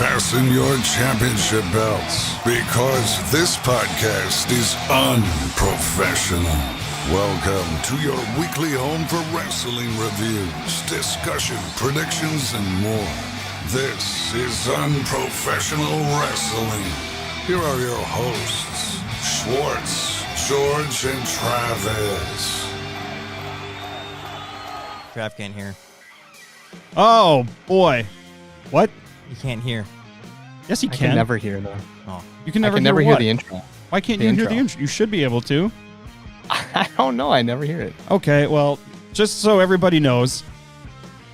Fasten your championship belts, because this podcast is unprofessional. Welcome to your weekly home for wrestling reviews, discussion, predictions, and more. This is Unprofessional Wrestling. Here are your hosts, Schwartz, George, and Travis. Trav can't hear. Oh, boy. What? You can't hear. Yes, you I can. can never hear though. Oh. You can never, hear the intro. Why can't you hear the intro? You should be able to. I don't know. I never hear it. Okay, well, just so everybody knows,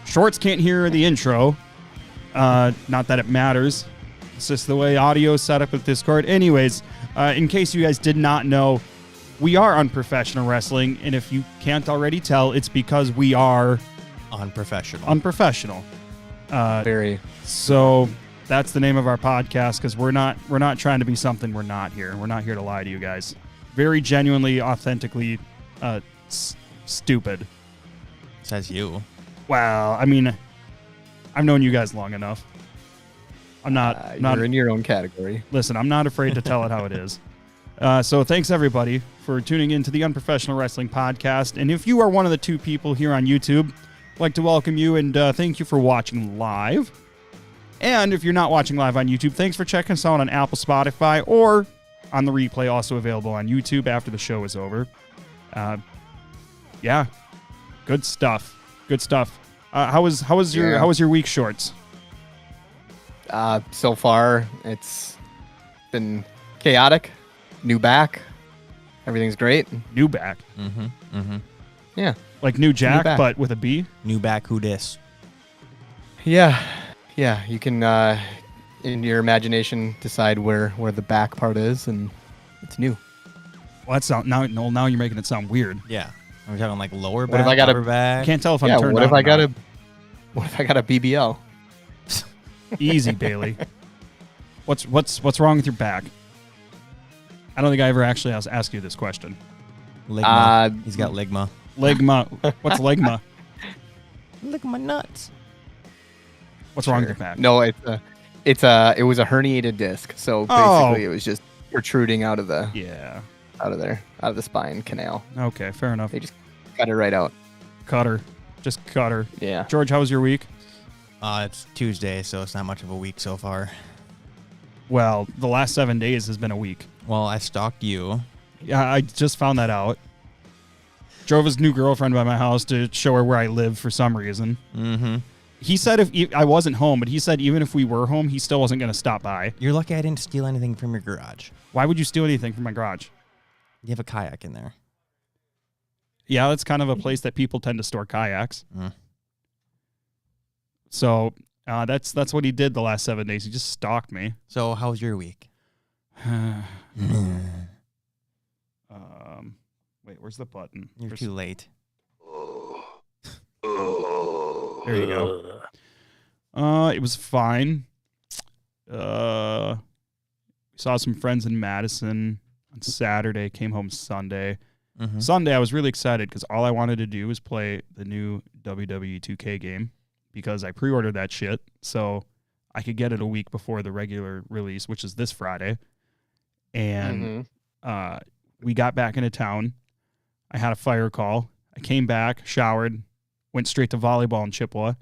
Shorts can't hear the intro. Not that it matters. It's just the way audio is set up with Discord. Anyways, in case you guys did not know, we are Unprofessional Wrestling, and if you can't already tell, it's because we are unprofessional. Very. So that's the name of our podcast, because we're not trying to be something we're not here. We're not here to lie to you guys. Very genuinely, authentically stupid. Says you. Well, I mean, I've known you guys long enough. I'm not You're in your own category. Listen, I'm not afraid to tell it how it is. So thanks, everybody, for tuning into the Unprofessional Wrestling Podcast. And if you are one of the two people here on YouTube, I'd like to welcome you and thank you for watching live. And if you're not watching live on YouTube, thanks for checking us out on Apple, Spotify, or on the replay, also available on YouTube after the show is over. Yeah, good stuff. Good stuff. How was your week, Shorts? So far, it's been chaotic. New back. Everything's great. New back. Yeah. Like New Jack, back. but with a B? New back, who dis? Yeah. Yeah. You can, in your imagination, decide where the back part is, and it's new. Well, now you're making it sound weird. Yeah. Are we talking like lower What back, if I got upper back? I can't tell if I'm turned what on if I or got not. What if I got a BBL? Easy, Bailey. What's wrong with your back? I don't think I ever actually asked you this question. Ligma. He's got ligma. Ligma. What's ligma? Look at my nuts. What's wrong with your back? No, it was a herniated disc. So basically, it was just protruding out of the out of the spine canal. Okay, fair enough. They just cut it right out. Cut her. Just cut her. Yeah. George, how was your week? It's Tuesday, so it's not much of a week so far. Well, the last 7 days has been a week. Well, I stalked you. Yeah, I just found that out. Drove his new girlfriend by my house to show her where I live for some reason. Mm-hmm. He said if I wasn't home, but he said even if we were home, he still wasn't going to stop by. You're lucky I didn't steal anything from your garage. Why would you steal anything from my garage? You have a kayak in there. Yeah, that's kind of a place that people tend to store kayaks. Mm. So that's what he did the last 7 days. He just stalked me. So how was your week? Wait, where's the button? You're too late. There you go. It was fine. Saw some friends in Madison on Saturday, came home Sunday. Mm-hmm. Sunday, I was really excited because all I wanted to do was play the new WWE 2K game because I pre-ordered that shit so I could get it a week before the regular release, which is this Friday. And we got back into town. I had a fire call. I came back, showered, went straight to volleyball in Chippewa.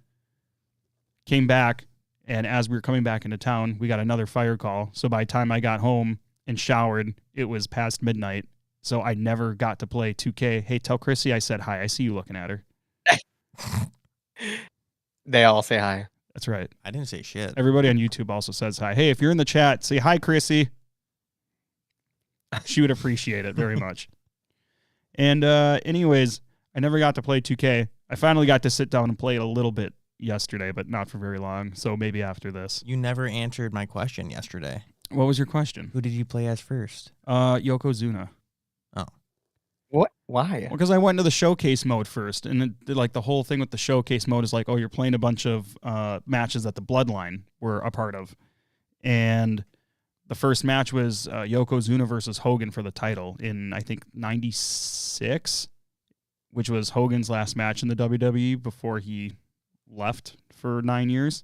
Came back, and as we were coming back into town, we got another fire call. So by the time I got home and showered, it was past midnight. So I never got to play 2K. Hey, tell Chrissy I said hi. I see you looking at her. They all say hi. That's right. I didn't say shit. Everybody on YouTube also says hi. Hey, if you're in the chat, say hi, Chrissy. She would appreciate it very much. And anyways, I never got to play 2K. I finally got to sit down and play it a little bit yesterday, but not for very long. So maybe after this. You never answered my question yesterday. What was your question? Who did you play as first? Yokozuna. Oh. What? Why? Well, because I went into the showcase mode first, and the whole thing with the showcase mode is like, oh, you're playing a bunch of matches that the Bloodline were a part of. And the first match was Yokozuna versus Hogan for the title in, I think, 96, which was Hogan's last match in the WWE before he left for 9 years.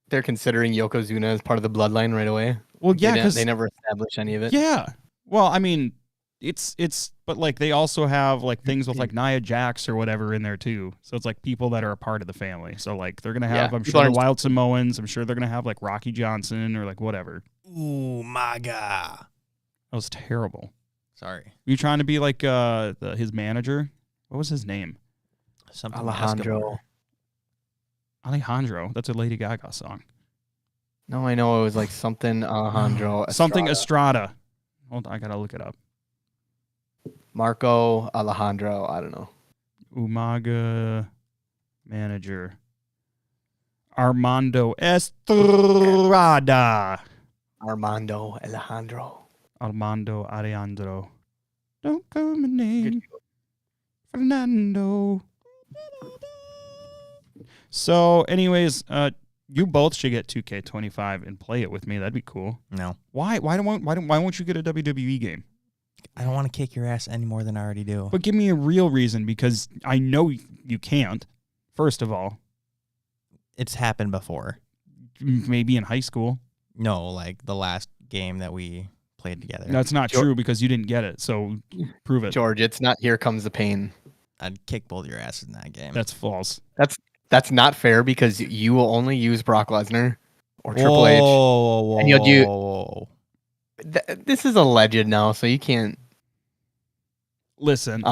they're considering Yokozuna as part of the bloodline right away. Well, yeah, because they never established any of it. Yeah. Well, I mean, it's but like they also have like things with like Nia Jax or whatever in there too. So it's like people that are a part of the family. So like they're gonna have, I'm sure, the Wild Samoans. I'm sure they're gonna have like Rocky Johnson or like whatever. Ooh, my God. That was terrible. Sorry. Were you trying to be like his manager? What was his name? Something Alejandro. Escobar. Alejandro. That's a Lady Gaga song. No, I know it was like something Alejandro. Something Estrada. Hold on, I gotta look it up. Marco Alejandro. I don't know. Umaga manager. Armando Estrada. Armando Alejandro. Armando Alejandro. Don't call my name. Fernando. So, anyways, you both should get 2K25 and play it with me. That'd be cool. No. Why won't you get a WWE game? I don't want to kick your ass any more than I already do. But give me a real reason, because I know you can't. First of all, It's happened before. maybe in high school. No, like the last game that we played together. That's not true because you didn't get it. So prove it. George, it's not Here Comes the Pain. I'd kick both your asses in that game. That's false. That's not fair because you will only use Brock Lesnar or Triple H. Whoa, And you'll do- whoa. This is alleged now, so you can't. Listen,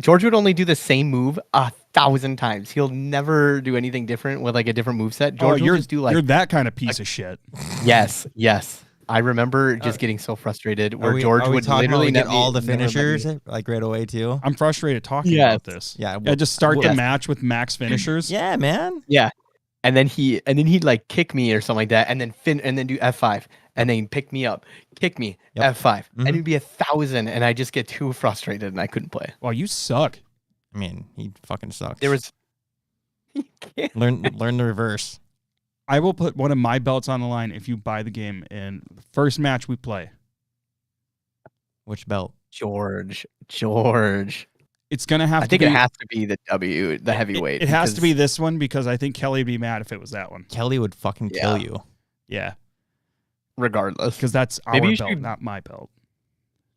George would only do the same move 1,000 times. He'll never do anything different with like a different moveset. George will just do like you're that kind of piece of shit. yes. I remember just getting so frustrated where George are we would talking literally about we get never- all the never let me- finishers like right away too. I'm frustrated talking Yes. about this. Yeah, Yeah, just start the Yes. match with max finishers. Yeah, man. Yeah. And then he'd like kick me or something like that, and then do F5, and then pick me up, kick me, Yep. F5, Mhm. and it'd be 1,000, and I just get too frustrated and I couldn't play. Well, you suck. I mean, he fucking sucks. There was learn the reverse. I will put one of my belts on the line if you buy the game in the first match we play. Which belt? George. It's gonna have. I think to be, it has to be the heavyweight. It has to be because- this one because I think Kelly would be mad if it was that one. Kelly would fucking kill Yeah. you. Yeah, regardless. because that's our Maybe you belt, should- not my belt.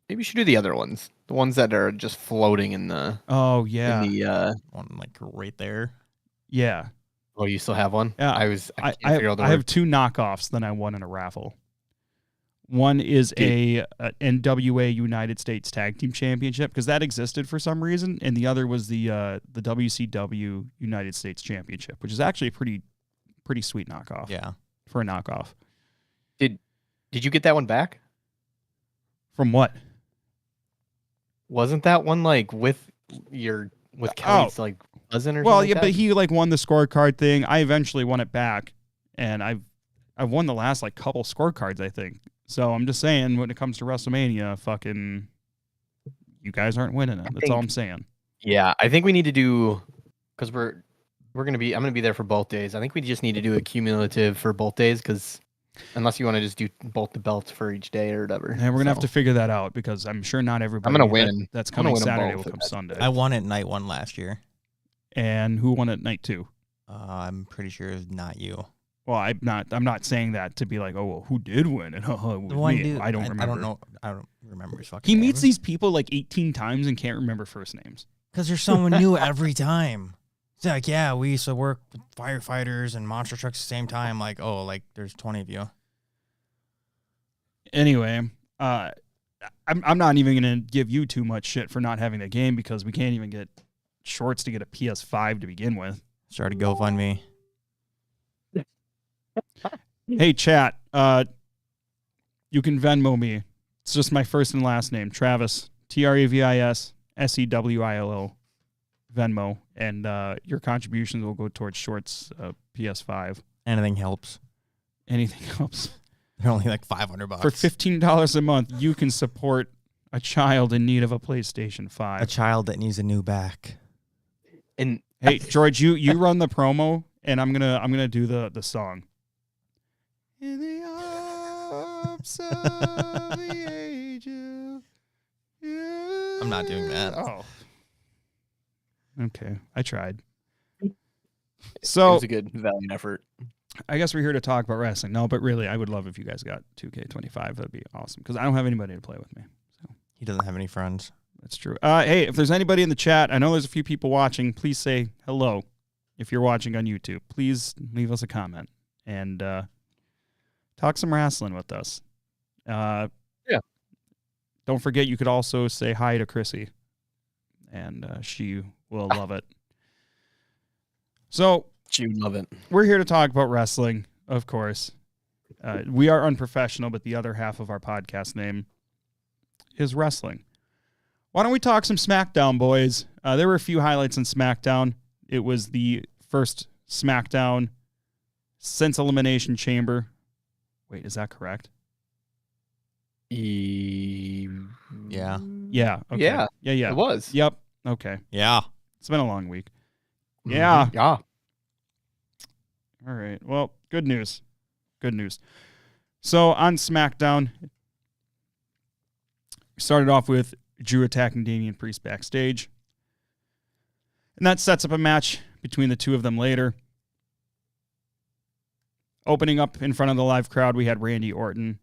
Maybe you should do the other ones, the ones that are just floating in the Oh yeah, in the. One like right there. yeah. Oh, you still have one? Yeah, I can't figure out the I word. have two knockoffs that I won in a raffle. One is a NWA United States Tag Team Championship because that existed for some reason, and the other was the WCW United States Championship, which is actually a pretty sweet knockoff. Yeah. For a knockoff. Did you get that one back? From what? Wasn't that one like with Kelly's like cousin or Well, something? yeah, like but that? he like won the scorecard thing. I eventually won it back, and I've won the last like couple scorecards, I think. So I'm just saying, when it comes to WrestleMania, fucking, you guys aren't winning it. That's all I'm saying. Yeah, I think we need to do because I'm gonna be there for both days. I think we just need to do a cumulative for both days because unless you want to just do both the belts for each day or whatever. And we're gonna have to figure that out because I'm sure not everybody. gonna win. That's I'm gonna coming win 'em Saturday both will come if Sunday. I won at night one last year. And who won at night two? I'm pretty sure it's not you. Well, I'm not saying that to be like, oh, well, who did win? And it was The one me. dude, I don't remember. I don't know. I don't remember his fucking He name. meets these people like 18 times and can't remember first names. Because there's someone new every time. It's like, yeah, we used to work with firefighters and monster trucks at the same time. Like, oh, like there's 20 of you. Anyway, I'm not even gonna give you too much shit for not having the game because we can't even get shorts to get a PS5 to begin with. Start a GoFundMe. Hey, chat. You can Venmo me. It's just my first and last name, Travis. TRAVIS SEWILL. Venmo, and your contributions will go towards shorts PS5. Anything helps. Anything helps. They're only like $500. For $15 a month, you can support a child in need of a PlayStation 5. A child that needs a new back. And Hey, George, you run the promo, and I'm gonna do the song. In the arms of the angel. I'm not doing that. Oh. Okay, I tried. it So was a good valiant effort. I guess we're here to talk about wrestling. No, but really, I would love if you guys got 2K25. That'd be awesome because I don't have anybody to play with me. So He doesn't have any friends. that's true. Hey, if there's anybody in the chat, I know there's a few people watching. Please say hello. If you're watching on YouTube, please leave us a comment and talk some wrestling with us. Yeah. Don't forget, you could also say hi to Chrissy, and she will love it. So She would love it. we're here to talk about wrestling, of course. We are unprofessional, but the other half of our podcast name is wrestling. Why don't we talk some SmackDown, boys? There were a few highlights in SmackDown. It was the first SmackDown since Elimination Chamber. Wait, is that correct? Yeah. Yeah. Okay. Yeah. Yeah. It was. Yep. Okay. Yeah. It's been a long week. Mhm. Yeah. Yeah. All right. Well, good news. Good news. So on SmackDown, we started off with Drew attacking Damian Priest backstage. And that sets up a match between the two of them later. Opening up in front of the live crowd, we had Randy Orton.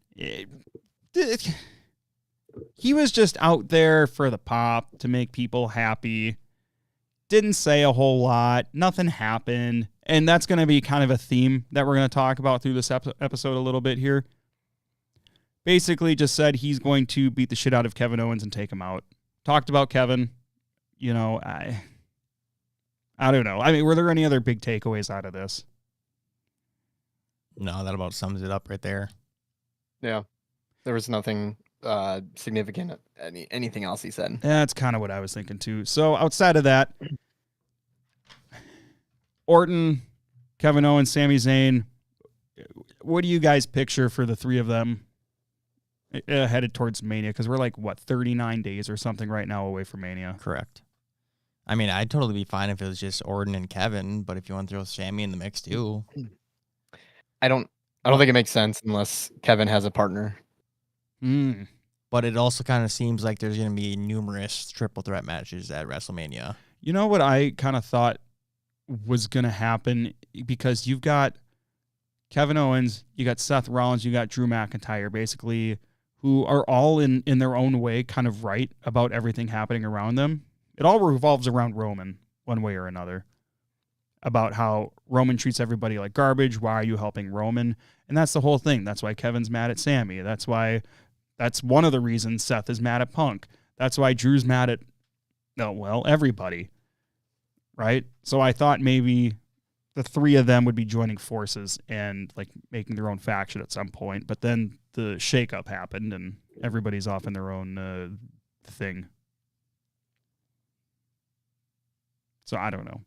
He was just out there for the pop to make people happy. Didn't say a whole lot. Nothing happened. And that's going to be kind of a theme that we're going to talk about through this episode a little bit here. Basically just said he's going to beat the shit out of Kevin Owens and take him out. Talked about Kevin. You know, I don't know. I mean, were there any other big takeaways out of this? No, that about sums it up right there. Yeah. There was nothing significant, anything else he said. That's kind of what I was thinking too. So outside of that, Orton, Kevin Owens, Sami Zayn, what do you guys picture for the three of them headed towards Mania? Because we're like, 39 days or something right now away from Mania. Correct. I mean, I'd totally be fine if it was just Orton and Kevin, but if you want to throw Sammy in the mix too. I don't think it makes sense unless Kevin has a partner. But it also kind of seems like there's going to be numerous triple threat matches at WrestleMania. You know what I kind of thought was going to happen? Because you've got Kevin Owens, you got Seth Rollins, you got Drew McIntyre, basically, who are all in their own way kind of right about everything happening around them. It all revolves around Roman one way or another, about how Roman treats everybody like garbage. Why are you helping Roman? And that's the whole thing. That's why Kevin's mad at Sammy. That's one of the reasons Seth is mad at Punk. That's why Drew's mad at, everybody. Right? So I thought maybe the three of them would be joining forces and like making their own faction at some point. But then the shakeup happened and everybody's off in their own thing. So I don't know.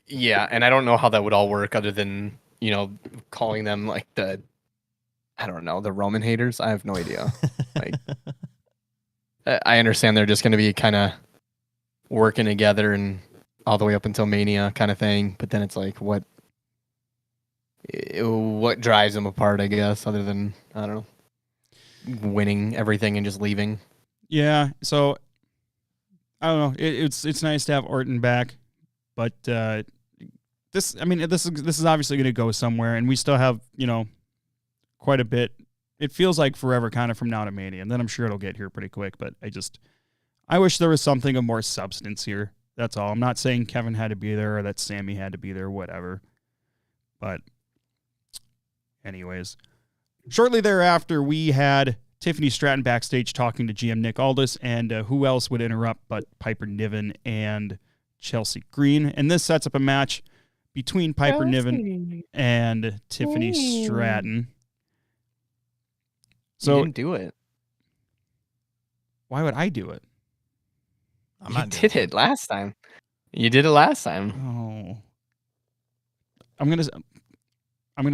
Yeah, and I don't know how that would all work other than, calling them like the Roman haters. I have no idea. Like, I understand they're just going to be kind of working together and all the way up until Mania kind of thing. But then it's like, what drives them apart, I guess, other than, I don't know, winning everything and just leaving. Yeah. So I don't know. It's nice to have Orton back, but this is obviously going to go somewhere, and we still have quite a bit. It feels like forever kind of from now to Mania, and then I'm sure it'll get here pretty quick. But I wish there was something of more substance here. That's all. I'm not saying Kevin had to be there or that Sammy had to be there, whatever. But anyways, shortly thereafter, we had Tiffany Stratton backstage talking to GM Nick Aldis, and who else would interrupt but Piper Niven and Chelsea Green. And this sets up a match between Piper Niven and Tiffany Stratton. So you didn't do it. Why would I do it? You did it last time. You did it last time. Oh, I'm gonna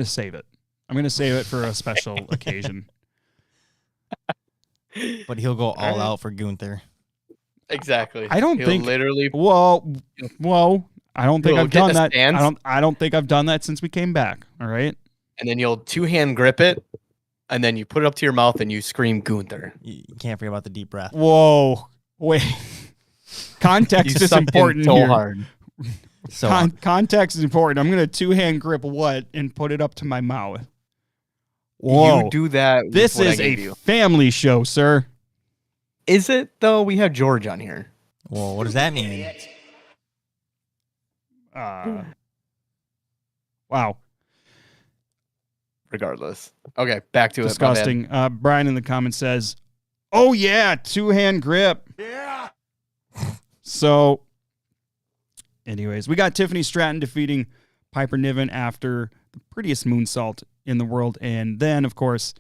save it. I'm gonna save it for a special occasion. But he'll go all out for Gunther. Exactly. I don't think literally. Whoa! I don't think You'll I've done get a that. stance. I don't think I've done that since we came back. All right. And then you'll two-hand grip it, and then you put it up to your mouth and you scream Gunther. You can't forget about the deep breath. Whoa! Wait. Context You is sucked in important so here. hard. So Context is important. I'm going to 2-hand grip what and put it up to my mouth. Whoa. You do that. This with what is I a gave you. family show, sir. Is it though? We have George on here. well, what does that mean? Wow. Regardless. Okay, back to Disgusting. Brian in the comments says, "Oh yeah, 2-hand grip." Yeah. So, anyways, we got Tiffany Stratton defeating Piper Niven after the prettiest moonsault in the world, and then of course,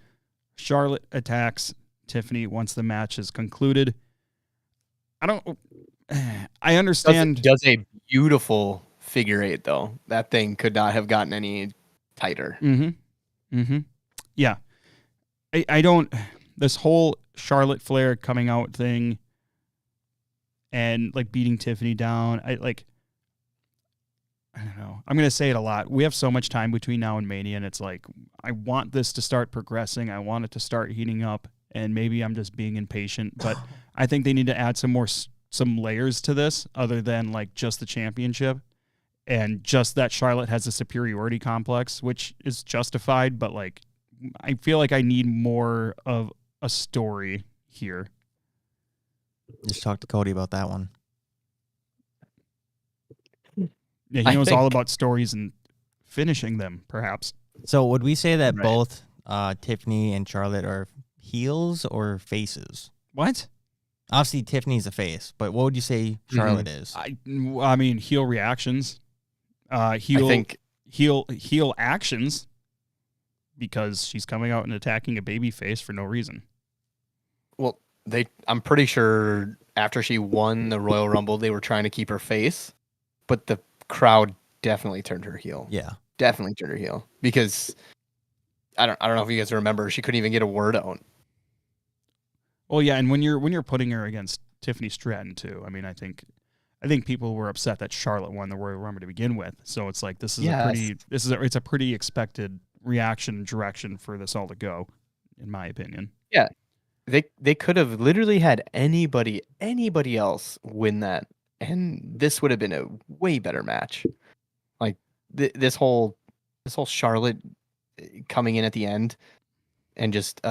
Charlotte attacks Tiffany once the match is concluded. I understand. Does a beautiful figure 8 though. That thing could not have gotten any tighter. Yeah. I don't. This whole Charlotte Flair coming out thing and like beating Tiffany down. I don't know. I'm going to say it a lot. We have so much time between now and Mania, and it's like, I want this to start progressing. I want it to start heating up, and maybe I'm just being impatient, but I think they need to add some layers to this other than like just the championship and just that Charlotte has a superiority complex, which is justified, but like, I feel like I need more of a story here. Just talk to Cody about that one. Yeah, he knows all about stories and finishing them, perhaps. So would we say that both Tiffany and Charlotte are heels or faces? What? Obviously, Tiffany's a face, but what would you say Charlotte is? I mean, heel reactions. Heel actions, because she's coming out and attacking a baby face for no reason. Well, I'm pretty sure after she won the Royal Rumble, they were trying to keep her face, but the crowd definitely turned her heel. Yeah, definitely turned her heel because I don't know if you guys remember, she couldn't even get a word out. Well, yeah, and when you're putting her against Tiffany Stratton too, I mean, I think people were upset that Charlotte won the Royal Rumble to begin with. So it's like it's a pretty expected reaction direction for this all to go, in my opinion. Yeah, they could have literally had anybody else win that, and this would have been a way better match. Like this whole Charlotte coming in at the end and just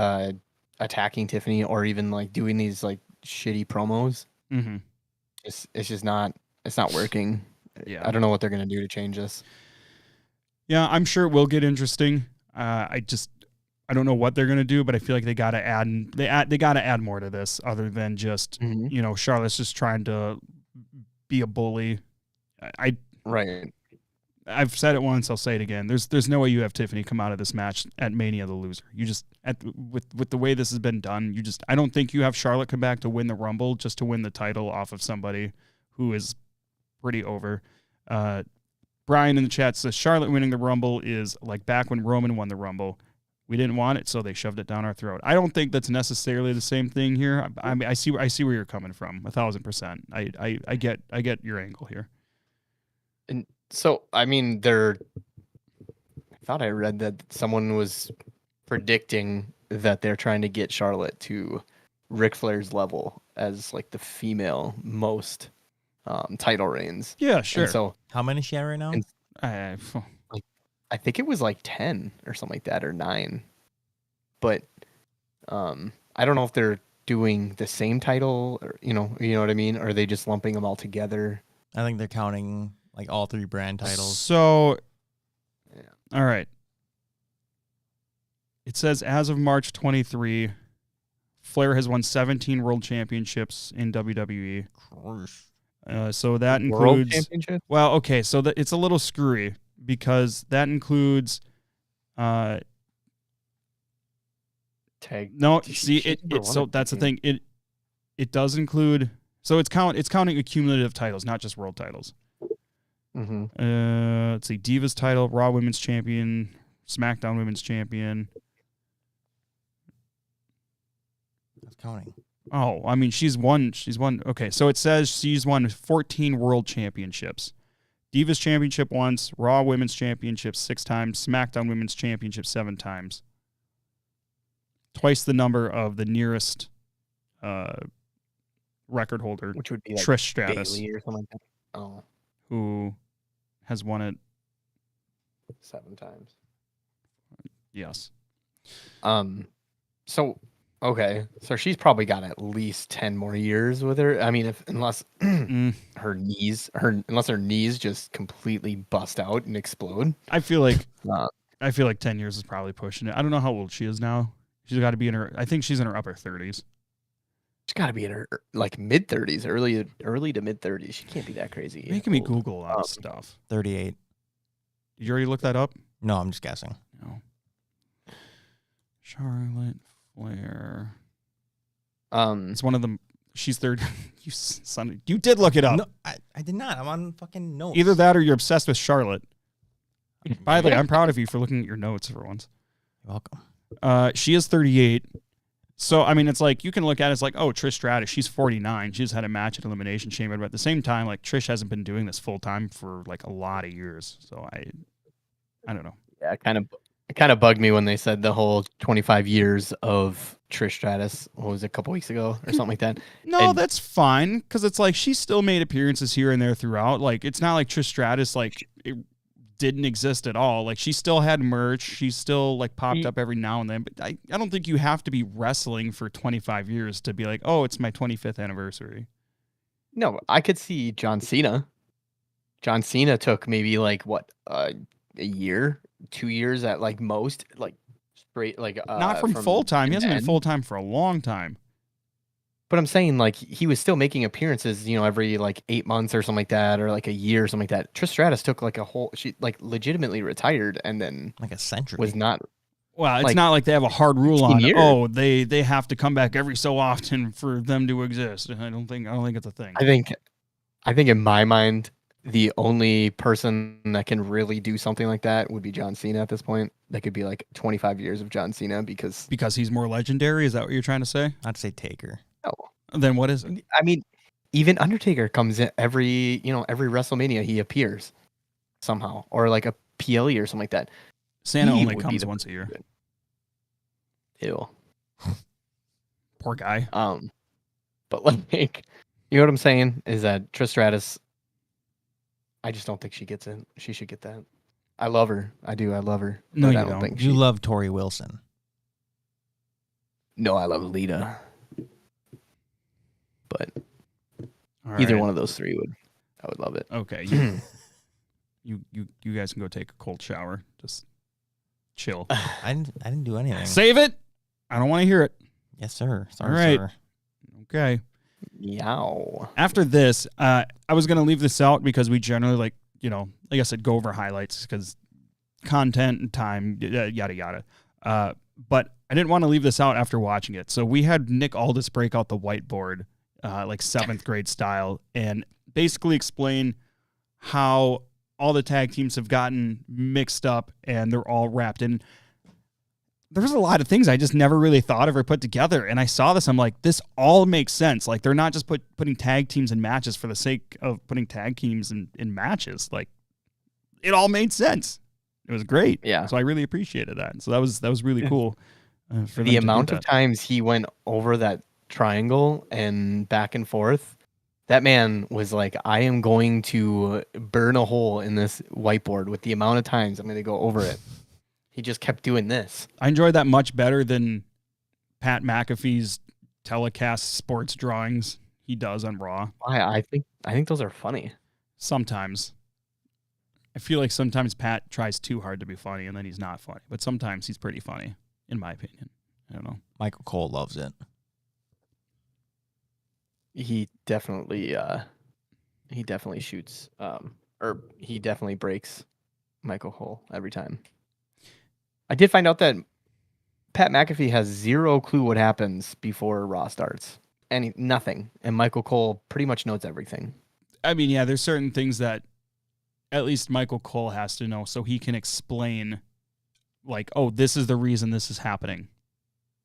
attacking Tiffany, or even like doing these like shitty promos. Mm-hmm. It's just not working. Yeah, I don't know what they're gonna do to change this. Yeah, I'm sure it will get interesting. I don't know what they're gonna do, but I feel like they gotta add more to this other than just Charlotte's just trying to be a bully. I've said it once, I'll say it again. There's no way you have Tiffany come out of this match at Mania the loser. You just with the way this has been done, I don't think you have Charlotte come back to win the Rumble just to win the title off of somebody who is pretty over. Brian in the chat says Charlotte winning the Rumble is like back when Roman won the Rumble. We didn't want it, so they shoved it down our throat. I don't think that's necessarily the same thing here. I mean, I see where you're coming from, 1,000%. I get your angle here. And so, I mean, I thought I read that someone was predicting that they're trying to get Charlotte to Ric Flair's level as like the female most title reigns. Yeah, sure. And so how many is she at right now? I think it was like 10 or something like that, or 9. But I don't know if they're doing the same title, or you know what I mean? Or are they just lumping them all together? I think they're counting like all 3 brand titles. So, yeah. All right. It says as of March 23, Flair has won 17 world championships in WWE. So that includes world championship. Well, okay, so it's a little screwy because that includes tag. No, see it so that's the thing. It does include, so it's counting accumulative titles, not just world titles. Mm-hmm. Let's see, Divas title, Raw Women's Champion, SmackDown Women's Champion. That's counting. Oh, I mean, she's won. Okay, so it says she's won 14 world championships. Divas Championship once, Raw Women's Championship 6 times, SmackDown Women's Championship 7 times. Twice the number of the nearest record holder, which would be like Trish Stratus, Bayley or something like that. Oh, who has won it. 7 times. Yes. So okay, so she's probably got at least 10 more years with her. I mean, unless her knees just completely bust out and explode. I feel like Uh, 10 years is probably pushing it. I don't know how old she is now. She's got to be in her. I think she's in her upper 30s. she's got to be in her like mid 30s, early to mid 30s. She can't be that crazy. Making me old. Google a lot of stuff. 38. Did you already look that up? No, I'm just guessing. No. Charlotte Flair. It's one of them. She's third. You son. You did look it up. No, I did not. I'm on fucking notes. Either that or you're obsessed with Charlotte. By the way, I'm proud of you for looking at your notes for once. You're welcome. She is 38. So, I mean, it's like, you can look at it as like, oh, Trish Stratus, she's 49. She's had a match at Elimination Chamber. But at the same time, like, Trish hasn't been doing this full time for like a lot of years. So I don't know. Yeah, it kind of bugged me when they said the whole 25 years of Trish Stratus. What was it, a couple weeks ago or something like that? No, And- that's fine. Because it's like, she still made appearances here and there throughout. Like, it's not like Trish Stratus, like, it didn't exist at all. Like, she still had merch. She still like popped up every now and then. But I don't think you have to be wrestling for 25 years to be like, oh, it's my 25th anniversary. No, I could see John Cena. John Cena took maybe like what a year, 2 years at like most, like straight like Not from full time. He hasn't been end. full time for a long time. But I'm saying like he was still making appearances, every like 8 months or something like that, or like a year or something like that. Trish Stratus took like she like legitimately retired and then Like a century. was not. Well, it's Like, not like they have a hard rule 15 on years. oh they have to come back every so often for them to exist. I don't think it's a thing. I think in my mind, the only person that can really do something like that would be John Cena at this point. That could be like 25 years of John Cena because Because he's more legendary. Is that what you're trying to say? I'd say Taker. Then what is it? I mean, even Undertaker comes in every WrestleMania he appears somehow, or like a PLE or something like that. Santa He only would be comes the once a year. Ew. Poor guy. But like, you know what I'm saying is that Trish Stratus, I just don't think she gets it. She should get that. I love her. I do. I love her. No, but you I don't. think You she- love Tori Wilson. No, I love Lita. But All either right. one of those three I would love it. Okay. You guys can go take a cold shower. Just chill. I didn't do anything. Save it. I don't want to hear it. Yes, sir. Sorry, All right. sir. Okay. Yow. After this, I was going to leave this out because we generally like I said, go over highlights because content and time, yada, yada. But I didn't want to leave this out after watching it. So we had Nick Aldis break out the whiteboard, like 7th grade style, and basically explain how all the tag teams have gotten mixed up and they're all wrapped in. There's a lot of things I just never really thought of or put together. And I saw this, I'm like, this all makes sense. Like, they're not just putting tag teams in matches for the sake of putting tag teams in matches. Like, it all made sense. It was great. Yeah. So I really appreciated that. So that was really cool. For them The to do amount of that. times he went over that triangle and back and forth, that man was like, I am going to burn a hole in this whiteboard with the amount of times I'm going to go over it. He just kept doing this. I enjoyed that much better than Pat McAfee's telecast sports drawings he does on Raw. I think those are funny. Sometimes. I feel like sometimes Pat tries too hard to be funny and then he's not funny. But sometimes he's pretty funny, in my opinion. I don't know. Michael Cole loves it. He definitely shoots or he definitely breaks Michael Cole every time. I did find out that Pat McAfee has zero clue what happens before Raw starts. Nothing. And Michael Cole pretty much knows everything. I mean, yeah, there's certain things that at least Michael Cole has to know so he can explain, like, oh, this is the reason this is happening.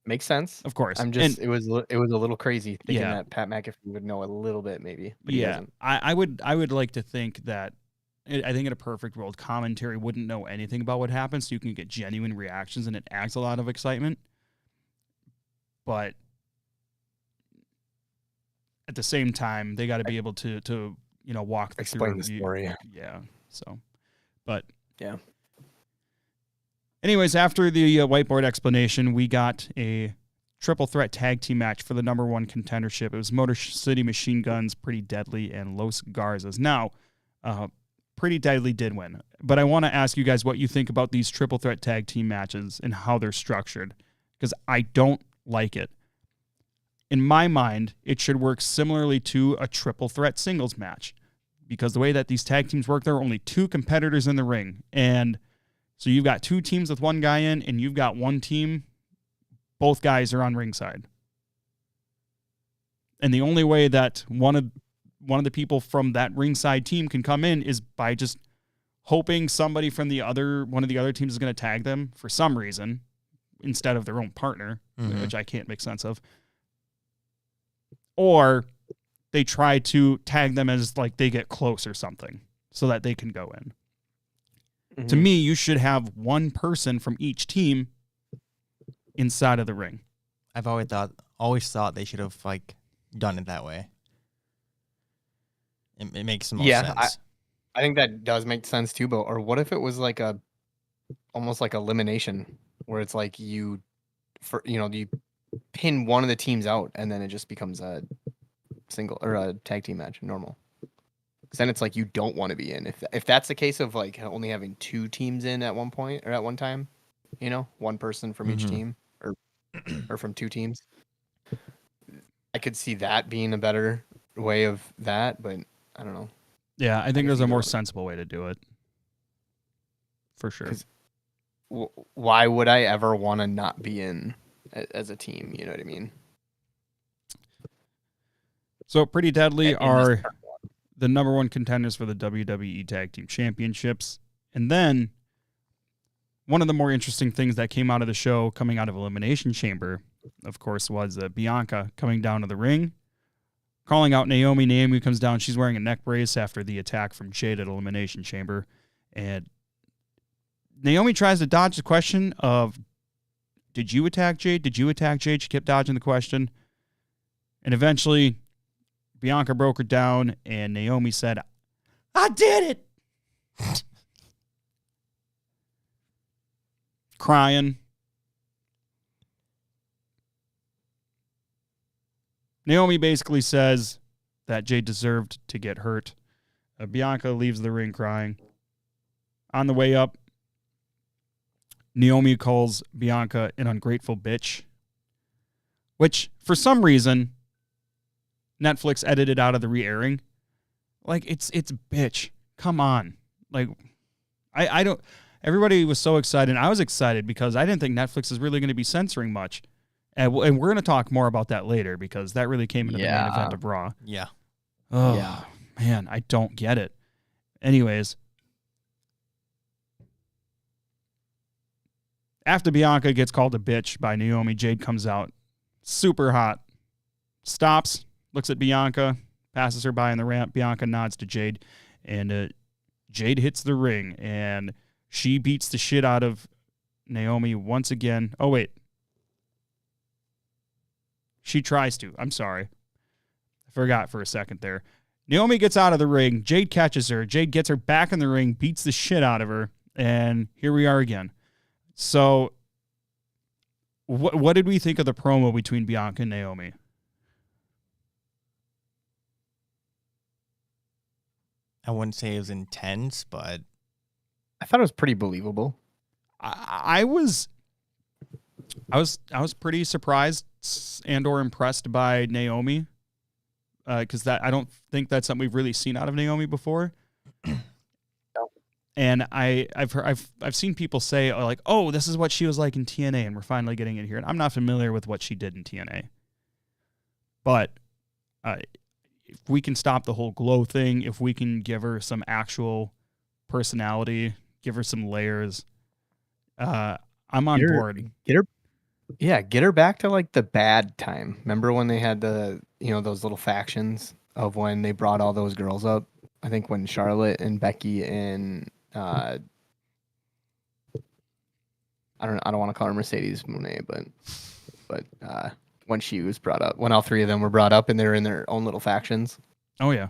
Makes sense. Of course. I'm just it was a little crazy thinking Yeah. that Pat McAfee would know a little bit maybe. But he Yeah, doesn't. I would like to think that I think in a perfect world, commentary wouldn't know anything about what happens, so you can get genuine reactions and it adds a lot of excitement. But at the same time, they got to be able to walk the Explain the story. Yeah. So But Yeah. anyways, after the whiteboard explanation, we got a triple threat tag team match for the number one contendership. It was Motor City Machine Guns, Pretty Deadly, and Los Garzas. Now, Pretty Deadly did win, but I want to ask you guys what you think about these triple threat tag team matches and how they're structured, because I don't like it. In my mind, it should work similarly to a triple threat singles match, because the way that these tag teams work, there are only two competitors in the ring, and so you've got two teams with one guy in, and you've got one team, both guys are on ringside. And the only way that one of the people from that ringside team can come in is by just hoping somebody from one of the other teams is going to tag them for some reason instead of their own partner, which I can't make sense of. Or they try to tag them as like they get close or something so that they can go in. Mm-hmm. To me, you should have one person from each team inside of the ring. I've always thought they should have like done it that way. It makes the most sense. I think that does make sense too. But or what if it was like almost like elimination, where it's like you pin one of the teams out and then it just becomes a single or a tag team match, normal. Because then it's like you don't want to be in. If that's the case of like only having two teams in at one point or at one time, one person from each team or from two teams. I could see that being a better way of that, but I don't know. Yeah, I think there's a more sensible way to do it. For sure. Why would I ever want to not be in as a team? You know what I mean? So Pretty Deadly are the number one contenders for the WWE Tag Team Championships. And then one of the more interesting things that came out of the show coming out of Elimination Chamber, of course, was Bianca coming down to the ring, calling out Naomi. Naomi comes down. She's wearing a neck brace after the attack from Jade at Elimination Chamber. And Naomi tries to dodge the question of, did you attack Jade? Did you attack Jade? She kept dodging the question. And eventually, Bianca broke her down, and Naomi said, I did it! Crying. Naomi basically says that Jade deserved to get hurt. Bianca leaves the ring crying. On the way up, Naomi calls Bianca an ungrateful bitch, which, for some reason, Netflix edited out of the re-airing. Like, it's bitch. Come on. Like, I don't... Everybody was so excited. I was excited because I didn't think Netflix is really going to be censoring much. And we're going to talk more about that later because that really came into the main event of Raw. Yeah. Oh, yeah. Man, I don't get it. Anyways. After Bianca gets called a bitch by Naomi, Jade comes out. Super hot. Stops, looks at Bianca, passes her by in the ramp. Bianca nods to Jade, and Jade hits the ring, and she beats the shit out of Naomi once again. Oh, wait. She tries to. I'm sorry. I forgot for a second there. Naomi gets out of the ring. Jade catches her. Jade gets her back in the ring, beats the shit out of her, and here we are again. So, what did we think of the promo between Bianca and Naomi? I wouldn't say it was intense, but I thought it was pretty believable. I was pretty surprised and or impressed by Naomi, because I don't think that's something we've really seen out of Naomi before. And I've seen people say like, oh, this is what she was like in TNA, and we're finally getting it here. And I'm not familiar with what she did in TNA, but if we can stop the whole glow thing, if we can give her some actual personality, give her some layers, I'm on board. Get her back to like the bad time. Remember when they had those little factions of when they brought all those girls up? I think when Charlotte and Becky and I don't want to call her Mercedes Moné, but when she was brought up, when all three of them were brought up and they're in their own little factions. Oh yeah.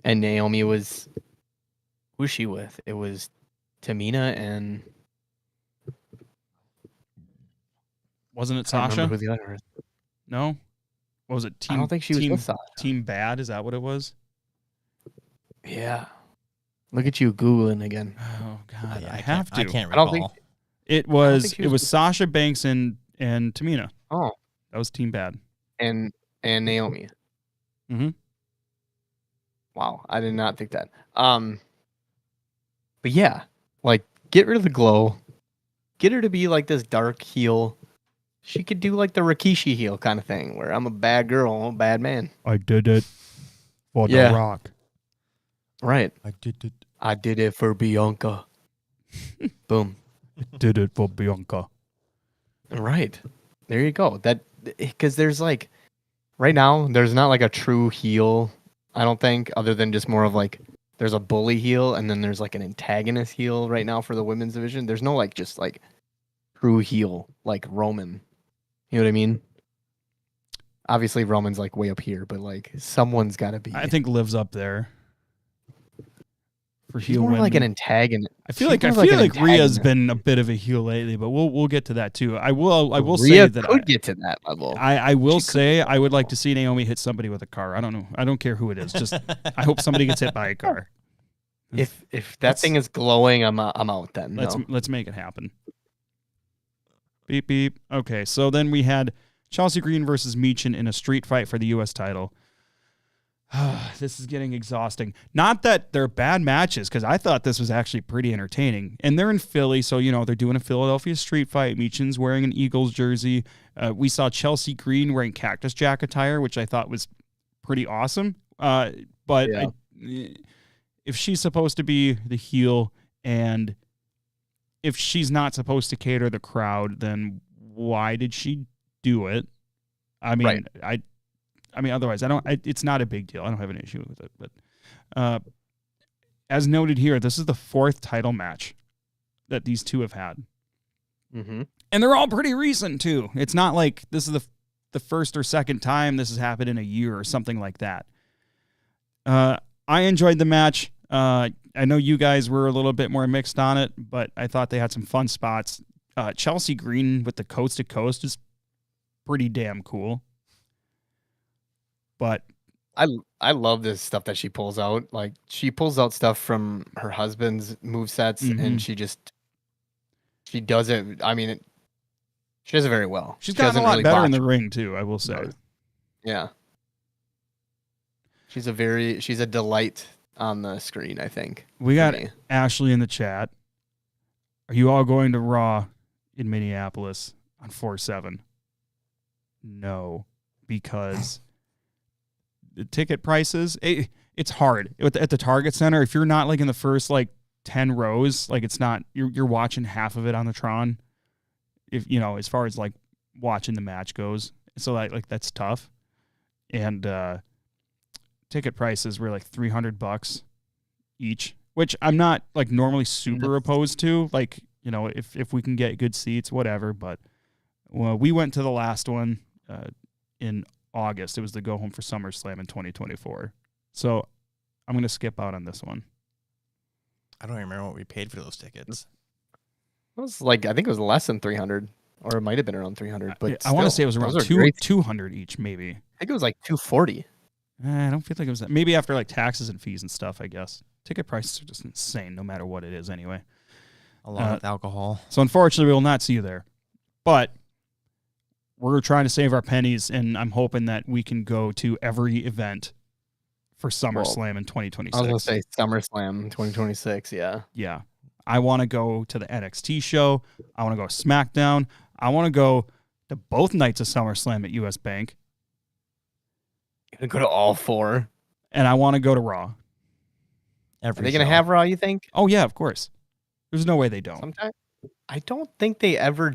And Naomi was Who's she with? It was Tamina and Wasn't it I don't remember Sasha? who the other is. No. What was it? I don't think she was with Sasha. Team Bad. Is that what it was? Yeah. Look at you Googling again. Oh God, I can't- have to. I can't I don't recall. think- It I don't was think she it was was with- Sasha Banks and Tamina. Oh, That was Team Bad. and Naomi. Mhm. Wow, I did not think that. But yeah, like get rid of the glow. Get her to be like this dark heel. She could do like the Rikishi heel kind of thing, where I'm a bad girl, I'm a bad man. I did it for Yeah. The Rock. Right. I did it. I did it for Bianca. Boom. Did it for Bianca. Right. There you go. That because there's like right now there's not like a true heel, I don't think, other than just more of like there's a bully heel and then there's like an antagonist heel right now for the women's division. There's no like just like true heel like Roman. You know what I mean? Obviously Roman's like way up here, but like someone's got to be. I think lives up there. For she's heel more women. like an antagonist. I feel she's like more an Rhea's antagonist. been a bit of a heel lately, but we'll get to that too. I will Rhea say that could get to that level. I will She could. say I would like to see Naomi hit somebody with a car. I don't know. I don't care who it is. Just I hope somebody gets hit by a car. If that Let's- thing is glowing, I'm out then. No. Let's make it happen. Beep beep. Okay, so then we had Chelsea Green versus Meechin in a street fight for the U.S. title. This is getting exhausting. Not that they're bad matches, because I thought this was actually pretty entertaining. And they're in Philly, so, they're doing a Philadelphia street fight. Meechin's wearing an Eagles jersey. We saw Chelsea Green wearing Cactus Jack attire, which I thought was pretty awesome. But Yeah. if she's supposed to be the heel and if she's not supposed to cater the crowd, then why did she do it? I mean, Right. Otherwise, it's not a big deal. I don't have an issue with it. But as noted here, this is the fourth title match that these two have had. Mm-hmm. And they're all pretty recent, too. It's not like this is the first or second time this has happened in a year or something like that. I enjoyed the match. I know you guys were a little bit more mixed on it, but I thought they had some fun spots. Chelsea Green with the coast to coast is pretty damn cool. But I love this stuff that she pulls out. Like she pulls out stuff from her husband's movesets, Mhm. and she does it. I mean, she does it very well. she's She gotten a doesn't lot really better in botch. the ring, too, I will say. Yeah. She's a delight on the screen, I think. We for got me. Ashley in the chat. Are you all going to Raw in Minneapolis on 4/7? No, because the ticket prices, it's hard. At the Target Center, if you're not like in the first like 10 rows, like it's not, you're watching half of it on the Tron. If as far as like watching the match goes. So that's tough. And ticket prices were like $300 each, which I'm not like normally super opposed to. Like, if we can get good seats, whatever. But we went to the last one in August. It was the go home for SummerSlam in 2024. So I'm going to skip out on this one. I don't even remember what we paid for those tickets. It was like I think it was less than 300, or it might have been around 300. But I want to say still, it was around those are great. 200 each, maybe. I think it was like 240. I don't feel like it was that. Maybe after like taxes and fees and stuff, I guess. Ticket prices are just insane no matter what it is anyway. Along with alcohol. So unfortunately, we will not see you there. But we're trying to save our pennies, and I'm hoping that we can go to every event for SummerSlam in 2026. I was gonna say SummerSlam 2026. Yeah. Yeah. I want to go to the NXT show. I want to go SmackDown. I want to go to both nights of SummerSlam at US Bank. Gonna go to all four. And I want to go to Raw. Are they gonna have Raw? You think? Oh, yeah, of course. There's no way they don't. Sometime. I don't think they ever.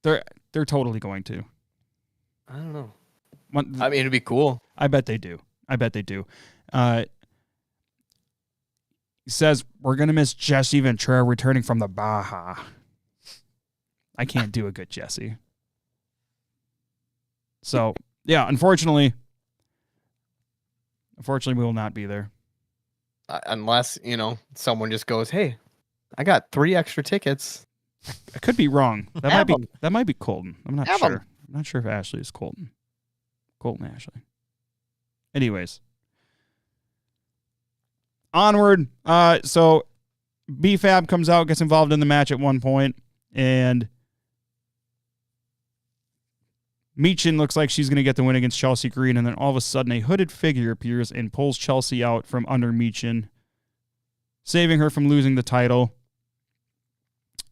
They're totally going to. I don't know. One- I mean, it'd be cool. I bet they do. He says, we're going to miss Jesse Ventura returning from the Baja. I can't do a good Jesse. So, yeah, unfortunately, we will not be there. unless someone just goes, "Hey, I got 3 extra tickets." I could be wrong. That might be Colton. I'm not Have 'em. sure. I'm not sure if Ashley is Colton. Colton Ashley. Anyways. Onward. So BFAB comes out, gets involved in the match at one point, and Meechin looks like she's going to get the win against Chelsea Green, and then all of a sudden a hooded figure appears and pulls Chelsea out from under Meechin, saving her from losing the title.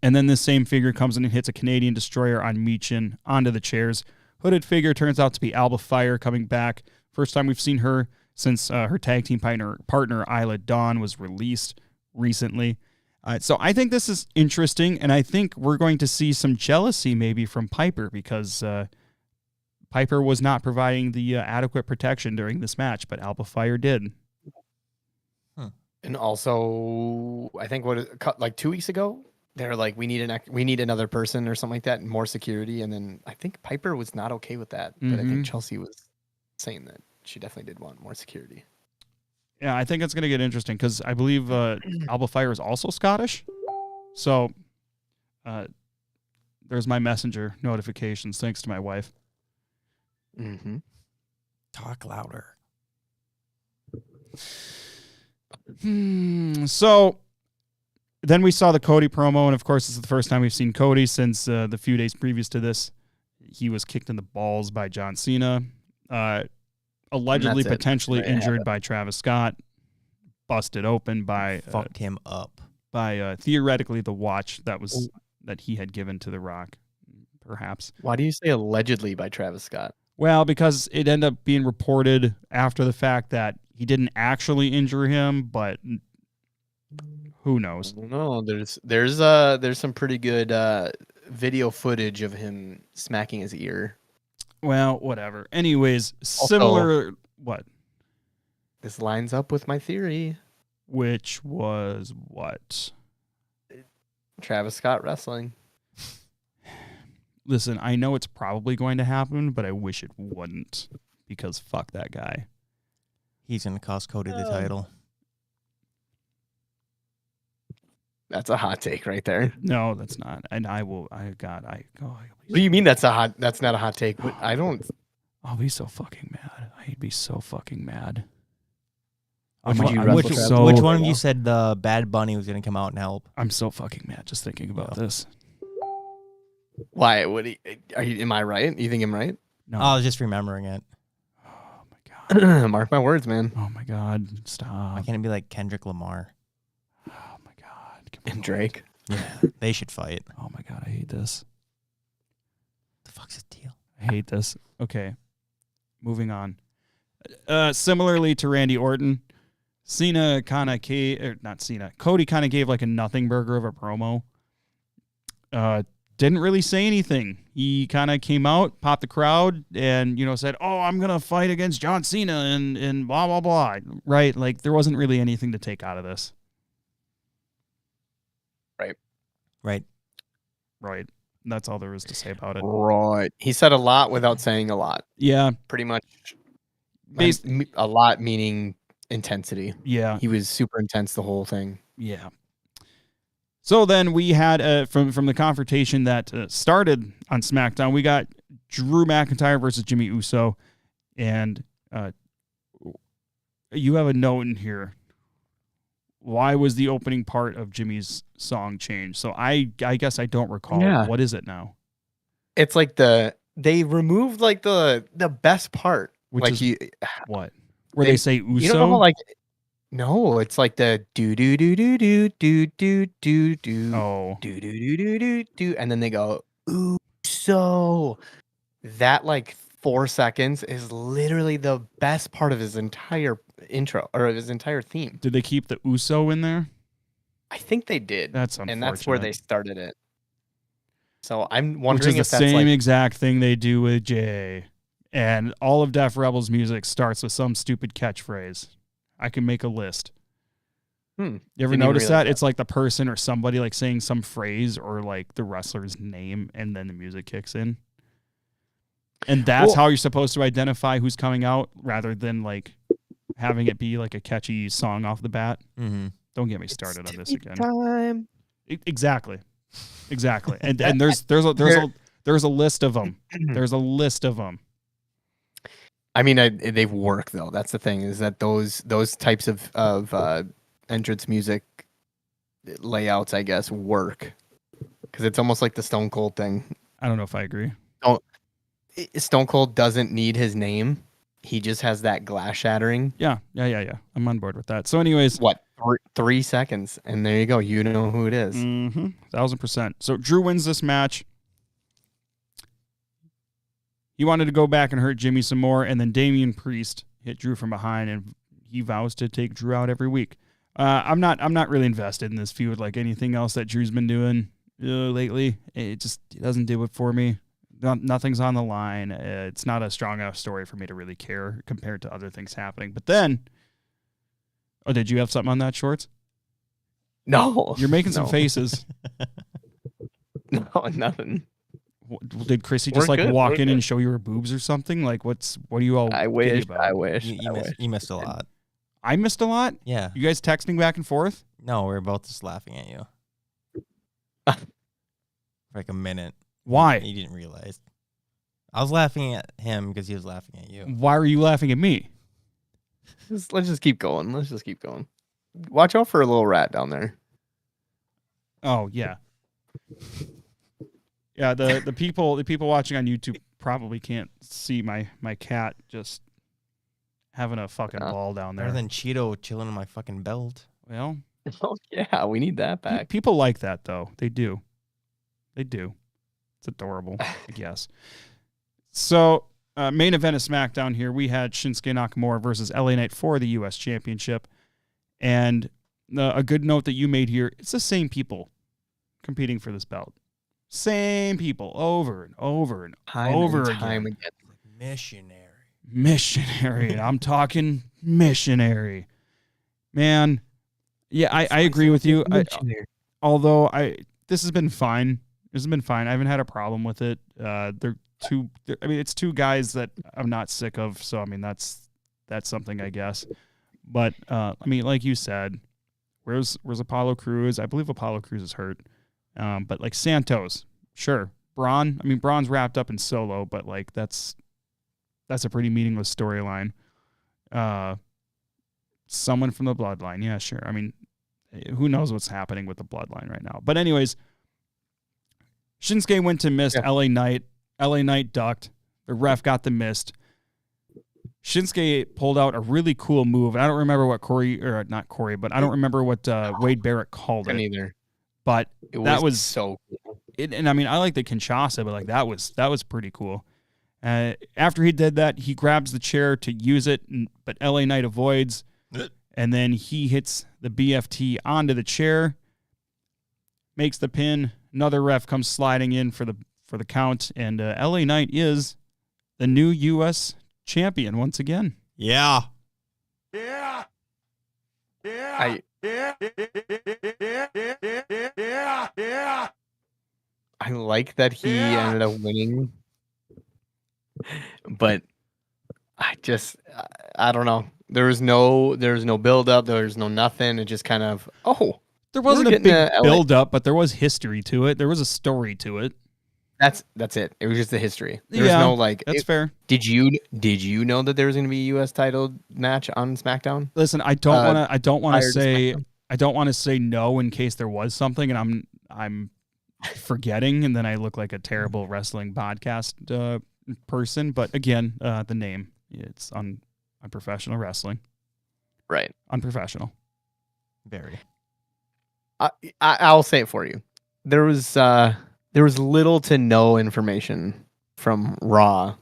And then this same figure comes in and hits a Canadian Destroyer on Meechin onto the chairs. Hooded figure turns out to be Alba Fire coming back. First time we've seen her since her tag team partner Isla Dawn was released recently. So I think this is interesting, and I think we're going to see some jealousy maybe from Piper because Piper was not providing the adequate protection during this match, but Alba Fire did. And also, I think like 2 weeks ago, they were like, we need another person or something like that, and more security. And then I think Piper was not okay with that, but I think Chelsea was saying that she definitely did want more security. Yeah, I think it's going to get interesting because I believe Alba Fire is also Scottish. So there's my messenger notifications, thanks to my wife. Mm-hmm. Talk louder. So then we saw the Cody promo, and of course, this is the first time we've seen Cody since the few days previous to this. He was kicked in the balls by John Cena, allegedly potentially injured by Travis Scott, busted open by fucked him up by theoretically the watch that he had given to The Rock, perhaps. Why do you say allegedly by Travis Scott? Well, because it ended up being reported after the fact that he didn't actually injure him, but who knows? No, there's some pretty good video footage of him smacking his ear. Well, whatever. Anyways, similar what? This lines up with my theory. Which was what? Travis Scott wrestling. Listen, I know it's probably going to happen, but I wish it wouldn't because fuck that guy. He's going to cost Cody the title. That's a hot take right there. No, that's not. And what do you mean that's not a hot take? I'll be so fucking mad. I'd be so fucking mad. Which one of you said the Bad Bunny was going to come out and help? I'm so fucking mad just thinking about this. Why? Am I right? You think I'm right? No. I was just remembering it. Oh my god. Mark my words, man. Oh my god. Stop. Why can't it be like Kendrick Lamar? Oh my god. And Drake. Yeah, they should fight. Oh my god, I hate this. The fuck's the deal? I hate this. Okay. Moving on. Similarly to Randy Orton, Cody kind of gave like a nothing burger of a promo. Didn't really say anything. He kind of came out, popped the crowd, and said, "Oh, I'm gonna fight against John Cena," and blah blah blah. Right? Like there wasn't really anything to take out of this. Right. That's all there is to say about it. Right. He said a lot without saying a lot. Yeah. Pretty much. A lot meaning intensity. Yeah. He was super intense the whole thing. Yeah. So then we had from the confrontation that started on SmackDown, we got Drew McIntyre versus Jimmy Uso, and you have a note in here. Why was the opening part of Jimmy's song changed? So I guess I don't recall. Yeah. What is it now? It's like they removed like the best part. Which like is what? Where they say Uso? You don't know how, no, it's like the do do do do do do do do do oh do do do do do do, and then they go Uso. That 4 seconds is literally the best part of his entire intro or his entire theme. Did they keep the Uso in there? I think they did. That's unfortunate. And that's where they started it. So I'm wondering Which is if the that's same exact thing they do with Jay. And all of Def Rebel's music starts with some stupid catchphrase. I can make a list. You ever notice that? It's like the person or somebody saying some phrase or the wrestler's name, and then the music kicks in. And that's how you're supposed to identify who's coming out, rather than having it be like a catchy song off the bat. Mm-hmm. Don't get me started on this again. Time. Exactly. And there's a list of them. There's a list of them. I mean, they work though. That's the thing, is that those types of entrance music layouts, I guess, work, because it's almost like the Stone Cold thing. I don't know if I agree. Stone Cold doesn't need his name. He just has that glass shattering. Yeah. I'm on board with that. So anyways. What, 3 seconds? And there you go. You know who it is. 1000%. So Drew wins this match. He wanted to go back and hurt Jimmy some more, and then Damian Priest hit Drew from behind, and he vows to take Drew out every week. I'm not really invested in this feud like anything else that Drew's been doing lately. It doesn't do it for me. Nothing's on the line. It's not a strong enough story for me to really care compared to other things happening. But then, did you have something on that, Shorts? No. You're making some faces. No, nothing. Did Chrissy just walk in and show you her boobs or something? Like, what are you all? I wish. You missed a lot. I missed a lot? Yeah. You guys texting back and forth? No, we were both just laughing at you. For like a minute. Why? You didn't realize. I was laughing at him because he was laughing at you. Why were you laughing at me? Let's just keep going. Watch out for a little rat down there. Oh, yeah. Yeah, the people watching on YouTube probably can't see my cat just having a fucking ball down there. Better than Cheeto chilling on my fucking belt. Well, oh yeah, we need that back. People like that though. They do. It's adorable, I guess. So, main event of SmackDown here, we had Shinsuke Nakamura versus LA Knight for the U.S. Championship. And a good note that you made here, it's the same people competing for this belt. Same people over and over and over again. Missionary. I'm talking missionary. Man, yeah, I agree with you. This has been fine. I haven't had a problem with it. It's two guys that I'm not sick of. So, I mean, that's something, I guess. But, I mean, like you said, where's Apollo Crews? I believe Apollo Crews is hurt. But like Santos, sure. Braun's wrapped up in Solo, but like that's a pretty meaningless storyline. Someone from the Bloodline, yeah, sure. I mean, who knows what's happening with the Bloodline right now? But anyways, Shinsuke went to mist. Yeah. LA Knight ducked. The ref got the mist. Shinsuke pulled out a really cool move. I don't remember what I don't remember what Wade Barrett called it. Either. But that was so cool. And I mean, I like the Kinshasa, but like that was pretty cool. After he did that, he grabs the chair to use it, but LA Knight avoids, and then he hits the BFT onto the chair, makes the pin. Another ref comes sliding in for the count, and LA Knight is the new U.S. champion once again. Yeah. I like that he ended up winning, but I don't know. There was no build up. There was no nothing. It just kind of there wasn't a big build up, but there was history to it. There was a story to it. That's it. It was just the history. There was no like. That's fair. Did you know that there was going to be a U.S. title match on SmackDown? Listen, I don't want to say no in case there was something, and I'm forgetting, and then I look like a terrible wrestling podcast person. But again, the name, it's unprofessional wrestling. Right. Unprofessional. Very. I'll say it for you. There was little to no information from Raw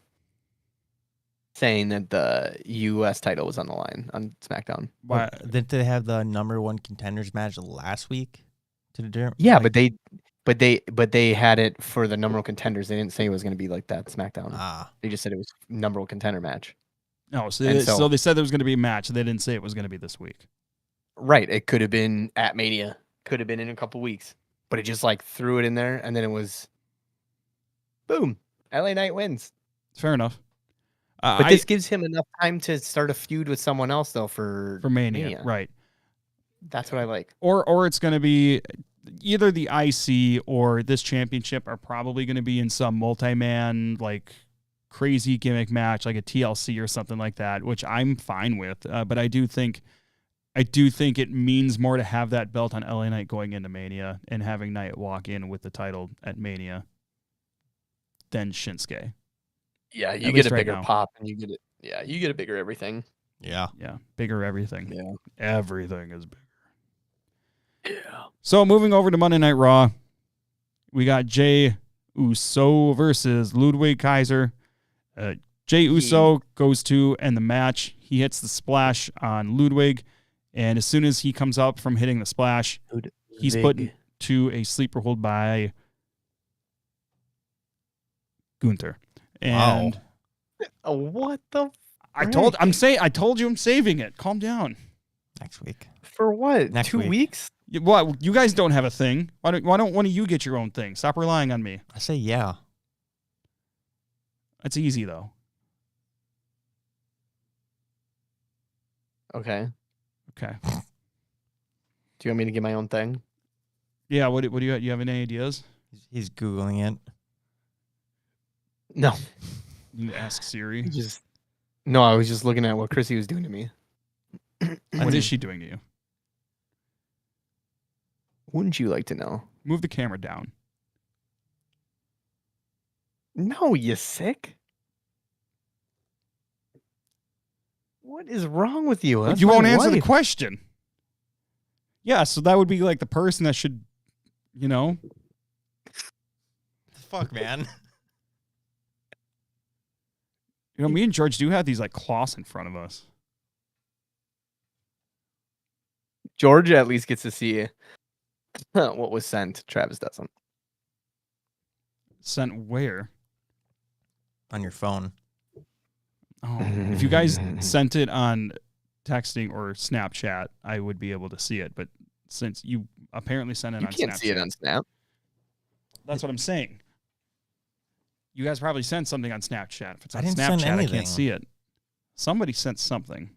saying that the U.S. title was on the line on SmackDown. Why didn't they have the number one contenders match last week? Yeah, but they had it for the number one contenders. They didn't say it was going to be like that SmackDown. They just said it was number one contender match. No, so they said there was going to be a match. They didn't say it was going to be this week. Right. It could have been at Mania. Could have been in a couple weeks. But it just like threw it in there, and then it was boom. LA Knight wins. Fair enough. But this gives him enough time to start a feud with someone else, though, for Mania, right? That's what I like. Or it's going to be either the IC or this championship are probably going to be in some multi-man, like, crazy gimmick match, like a TLC or something like that, which I'm fine with. But I do think it means more to have that belt on LA Knight going into Mania and having Knight walk in with the title at Mania than Shinsuke. Yeah, you get a bigger pop, and you get it. Yeah, you get a bigger everything. Yeah, bigger everything. Yeah, everything is bigger. Yeah. So moving over to Monday Night Raw, we got Jey Uso versus Ludwig Kaiser. Jey Uso goes to end the match. He hits the splash on Ludwig, and as soon as he comes up from hitting the splash, he's put to a sleeper hold by Gunther. And what the? I told you I'm saving it. Calm down. Next week. For what? Next 2 weeks? What? You guys don't have a thing. Why don't one of you get your own thing? Stop relying on me. I say yeah. It's easy though. Okay. Do you want me to get my own thing? Yeah. What do you have any ideas? He's Googling it. No. You can ask Siri. No, I was just looking at what Chrissy was doing to me. What is she doing to you? Wouldn't you like to know? Move the camera down. No, you sick? What is wrong with you? You won't answer the question. Yeah, so that would be like the person that should, Fuck, man. Me and George do have these like cloths in front of us. George at least gets to see what was sent. Travis doesn't. Sent where? On your phone. Oh, if you guys sent it on texting or Snapchat, I would be able to see it. But since you apparently sent it on Snapchat. You can't see it on Snap. That's what I'm saying. You guys probably sent something on Snapchat. If it's on I didn't send Snapchat, I anything. can't see it. Somebody sent something.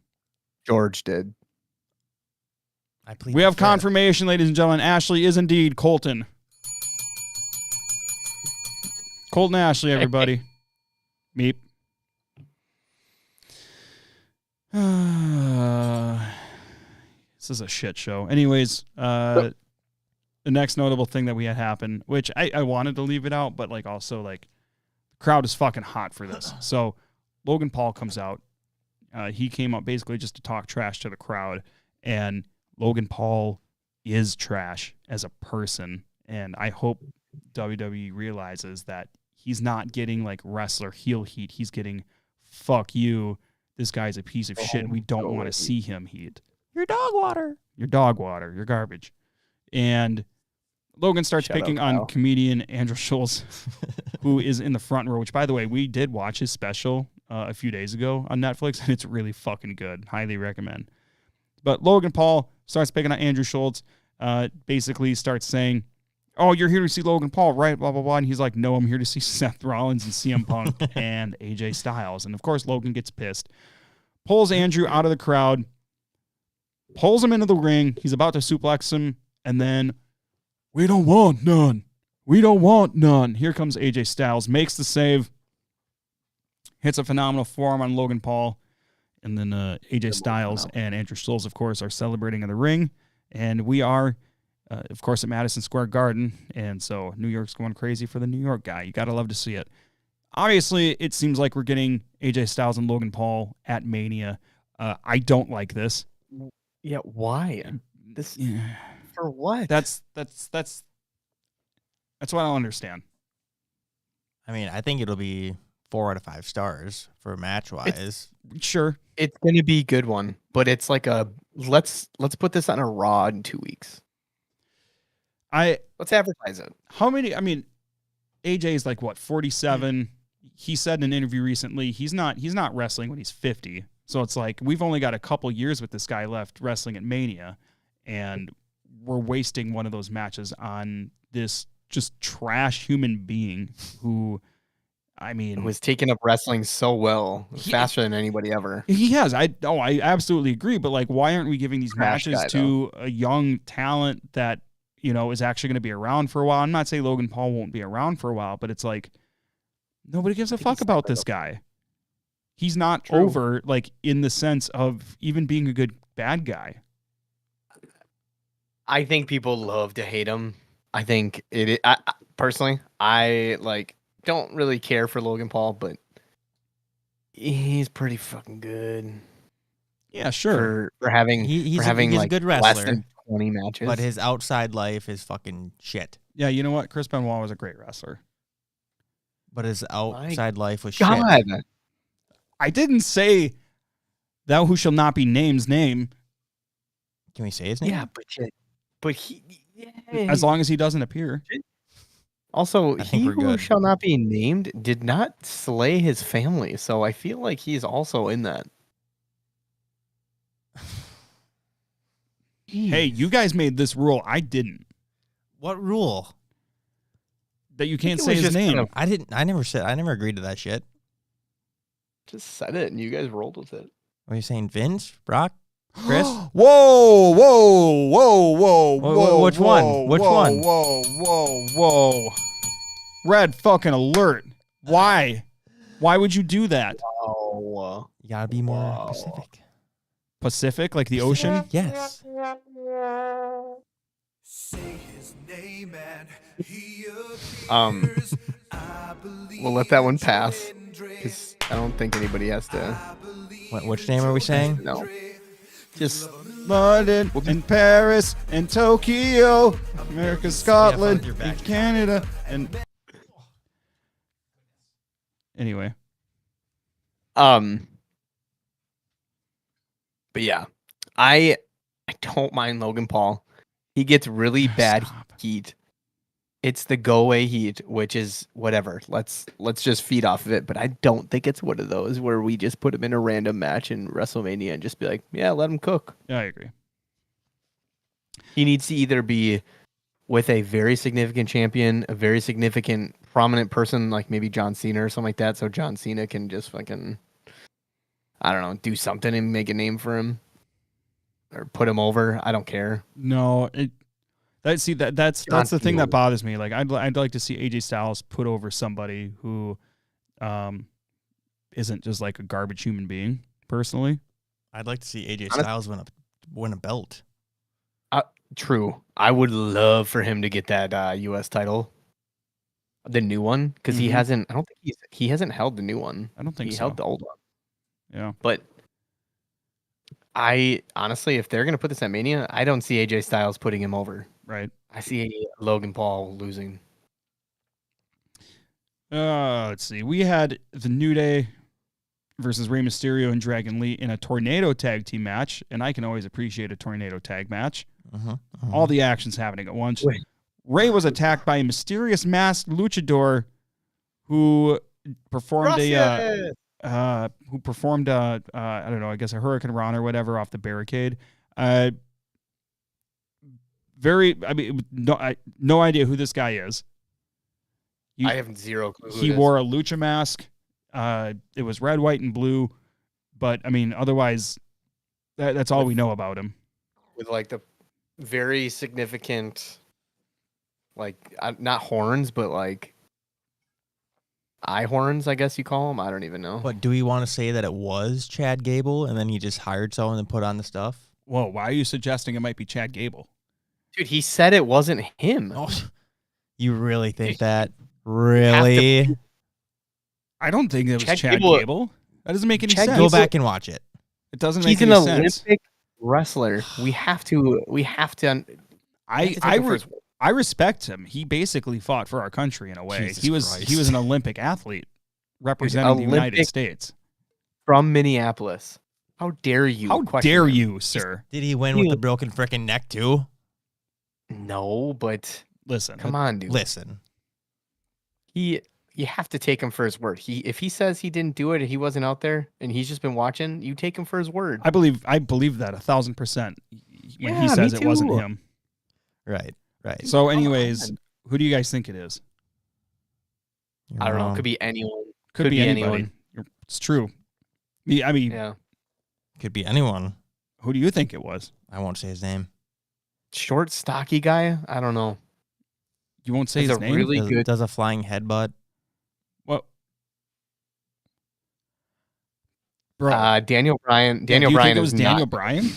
George did. We have confirmation, ladies and gentlemen. Ashley is indeed Colton. Colton Ashley, everybody. Meep. This is a shit show. Anyways, the next notable thing that we had happen, which I wanted to leave it out, but like also like the crowd is fucking hot for this. So Logan Paul comes out. He came up basically just to talk trash to the crowd, and Logan Paul is trash as a person, and I hope WWE realizes that he's not getting like wrestler heel heat. He's getting fuck you. This guy's a piece of shit. We don't want to see him heat. You're dog water. You're dog water. You're garbage. And Logan starts picking on comedian Andrew Schultz, who is in the front row, which, by the way, we did watch his special a few days ago on Netflix, and it's really fucking good. Highly recommend. But Logan Paul starts picking on Andrew Schultz, basically starts saying, oh, you're here to see Logan Paul, right? Blah, blah, blah. And he's like, no, I'm here to see Seth Rollins and CM Punk and AJ Styles. And, of course, Logan gets pissed, pulls Andrew out of the crowd, pulls him into the ring. He's about to suplex him, and then, we don't want none. We don't want none. Here comes AJ Styles, makes the save, hits a phenomenal forearm on Logan Paul, and then AJ Styles and Andrew Schultz, of course, are celebrating in the ring. And we are, of course, at Madison Square Garden. And so New York's going crazy for the New York guy. You got to love to see it. Obviously, it seems like we're getting AJ Styles and Logan Paul at Mania. I don't like this. Yeah, why? This for what? That's what I don't understand. I mean, I think it'll be 4 out of 5 stars for match wise. Sure. It's gonna be a good one, but it's like a let's put this on a Raw in 2 weeks. Let's advertise it. How many? I mean, AJ is like what, 47. He said in an interview recently he's not wrestling when he's 50. So it's like we've only got a couple years with this guy left wrestling at Mania, and we're wasting one of those matches on this just trash human being who I mean, who has taken up wrestling so well, faster than anybody ever. he has. I absolutely agree. But like, why aren't we giving these Trash matches guy, to a young talent that is actually going to be around for a while? I'm not saying Logan Paul won't be around for a while, but it's like nobody gives a fuck about this guy. He's not over, like, in the sense of even being a good bad guy. I think people love to hate him. I think personally, I don't really care for Logan Paul, but he's pretty fucking good. Yeah, sure. For having He's like a good less wrestler, than 20 matches. but his outside life is fucking shit. Yeah, you know what? Chris Benoit was a great wrestler. But his outside life was God. shit. I didn't say thou who shall not be named's name. Can we say his name? Yeah, but he As long as he doesn't appear. Also, I think he we're who good. shall not be named did not slay his family, so I feel like he's also in that. Hey, you guys made this rule. I didn't. What rule? That you can't it say was his just name. kind of- I never agreed to that shit. Just said it, and you guys rolled with it. What are you saying, Vince? Brock? Chris? Whoa, whoa, whoa, whoa, whoa. Which one? Which one? Whoa. Red fucking alert. Why? Why would you do that? Oh, You gotta be more specific. Pacific, like the ocean? Yes. Say his name and he we'll let that one pass because I don't think anybody has to. Which name are we saying? No, just London and Paris and Tokyo, America, Scotland, you're back. and Canada, and anyway. But yeah, I don't mind Logan Paul. He gets really bad heat. It's the go away heat, which is whatever. Let's just feed off of it. But I don't think it's one of those where we just put him in a random match in WrestleMania and just be like, yeah, let him cook. Yeah, I agree. He needs to either be with a very significant champion, a very significant prominent person, like maybe John Cena or something like that, so John Cena can just fucking, I don't know, do something and make a name for him. Or put him over. I don't care. No, that's the thing that bothers me. Like I'd like to see AJ Styles put over somebody who isn't just like a garbage human being, personally. I'd like to see AJ Styles win a belt. True. I would love for him to get that US title. The new one, because he hasn't. I don't think he hasn't held the new one. I don't think he so. held the old one. Yeah, but I honestly, if they're gonna put this at Mania, I don't see AJ Styles putting him over. right. I see Logan Paul losing. Let's see. We had the New Day versus Rey Mysterio and Dragon Lee in a tornado tag team match, and I can always appreciate a tornado tag match. All the action's happening at once. Wait. Ray was attacked by a mysterious masked luchador who performed I don't know, I guess a Hurricane Run or whatever off the barricade. No idea who this guy is. I have zero clue. He wore a lucha mask. It was red, white, and blue. But, I mean, otherwise, that's all we know about him. With like the very significant, like, not horns, but like eye horns, I guess you call them. I don't even know. But do we want to say that it was Chad Gable and then he just hired someone to put on the stuff? Whoa, why are you suggesting it might be Chad Gable? Dude, he said it wasn't him. Oh, you really think that? Really? I don't think it was Chad Gable. Gable. That doesn't make any Chad sense. Go back and watch it. It doesn't He's make an any sense. Olympic wrestler. We have to. I respect him. He basically fought for our country in a way. Jesus He was Christ. an Olympic athlete representing the United Olympic- States. From Minneapolis. How dare you? How question dare him? you, sir? Did he win with the broken freaking neck too? No, but Listen, come on, dude. Listen. You have to take him for his word. If he says he didn't do it and he wasn't out there and he's just been watching, you take him for his word. I believe that 1,000% when Yeah, he says me it wasn't too. him. Right. So, anyways, who do you guys think it is? You're I don't know. wrong. It could be anyone. Could be anybody. It's true. I mean, Yeah. Could be anyone. who do you think it was? I won't say his name. Short, stocky guy. I don't know. You won't say He's his a name? really Does, good. does a flying headbutt. What? Bro, Daniel Bryan. yeah, Daniel do you Bryan think it was is Daniel not. Bryan?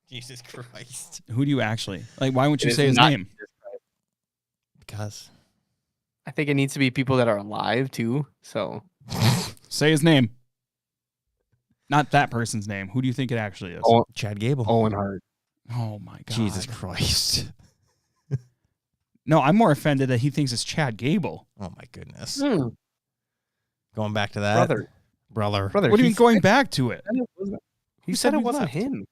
Jesus Christ. Who do you actually like? Why won't It you is say his not name? Jesus Christ. Because I think it needs to be people that are alive too. So Say his name. Not that person's name. Who do you think it actually is? Chad Gable. Owen Hart. Oh my god. Jesus Christ. No, I'm more offended that he thinks it's Chad Gable. Oh my goodness. Hmm. Going back to that. Brother. What do you mean he going back to it? He Who said said it we wasn't left? him.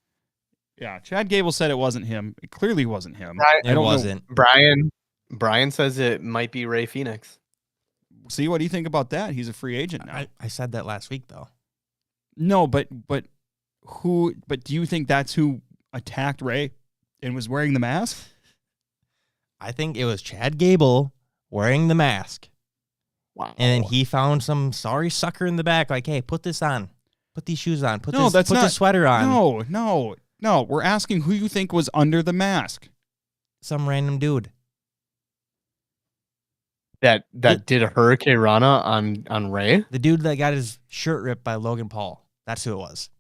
Yeah, Chad Gable said it wasn't him. It clearly wasn't him. Right. I It don't wasn't. Brian says it might be Ray Phoenix. know. See, what do you think about that? He's a free agent now. I said that last week though. No, but who? But do you think that's who attacked Ray and was wearing the mask? I think it was Chad Gable wearing the mask. Wow. And then he found some sorry sucker in the back, like, hey, put this on. Put these shoes on. Put No, this, that's put not- this sweater on. No. We're asking who you think was under the mask. Some random dude. that did a Hurricane Rana on Ray. The dude that got his shirt ripped by Logan Paul. That's who it was.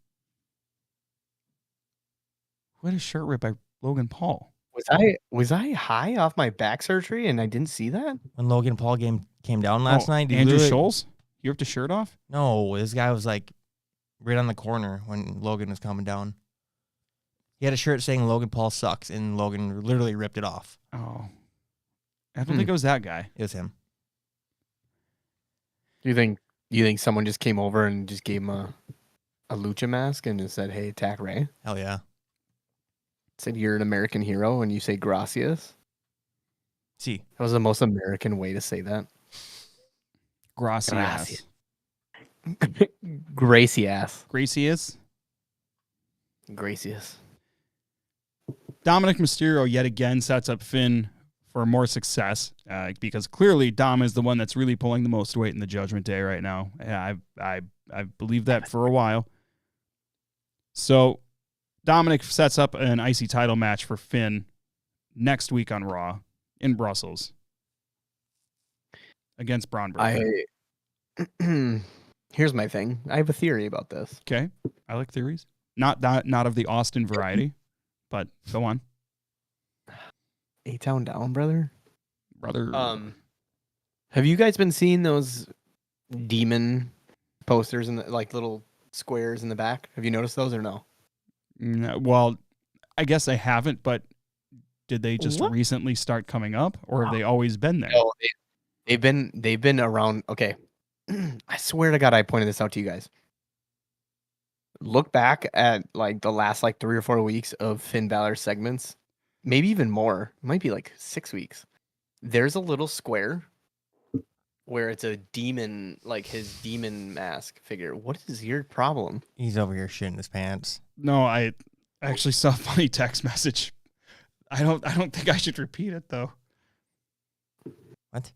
Who had a shirt ripped by Logan Paul? Was I high off my back surgery and I didn't see that? When Logan Paul came down last night. he Andrew literally- Scholes? You ripped his shirt off? No, this guy was like right on the corner when Logan was coming down. He had a shirt saying Logan Paul sucks, and Logan literally ripped it off. Oh. I don't think it was that guy. It was him. Do you think someone just came over and just gave him a lucha mask and just said, "Hey, attack Ray"? Hell yeah. Said you're an American hero and you say gracias. See, That was the most American way to say that. Gracias. Gracias. Gracias. Gracias. Dominic Mysterio yet again sets up Finn for more success because clearly Dom is the one that's really pulling the most weight in the Judgment Day right now. I believed that for a while. So Dominic sets up an IC title match for Finn next week on Raw in Brussels against Braun Breaker. Here's my thing. I have a theory about this. Okay, I like theories. Not of the Austin variety, but go on, A-Town down, brother. brother. Have you guys been seeing those demon posters in the like little squares in the back? Have you noticed those or no? No, well, I guess I haven't, but did they just What? recently start coming up, or have they always been there? No, they've been around. Okay, I swear to God, I pointed this out to you guys. Look back at like the last like 3 or 4 weeks of Finn Balor segments, maybe even more. It might be like 6 weeks. There's a little square where it's a demon, like his demon mask figure. What is your problem? he's over here shitting his pants. No, I actually saw a funny text message. I don't think I should repeat it though. What?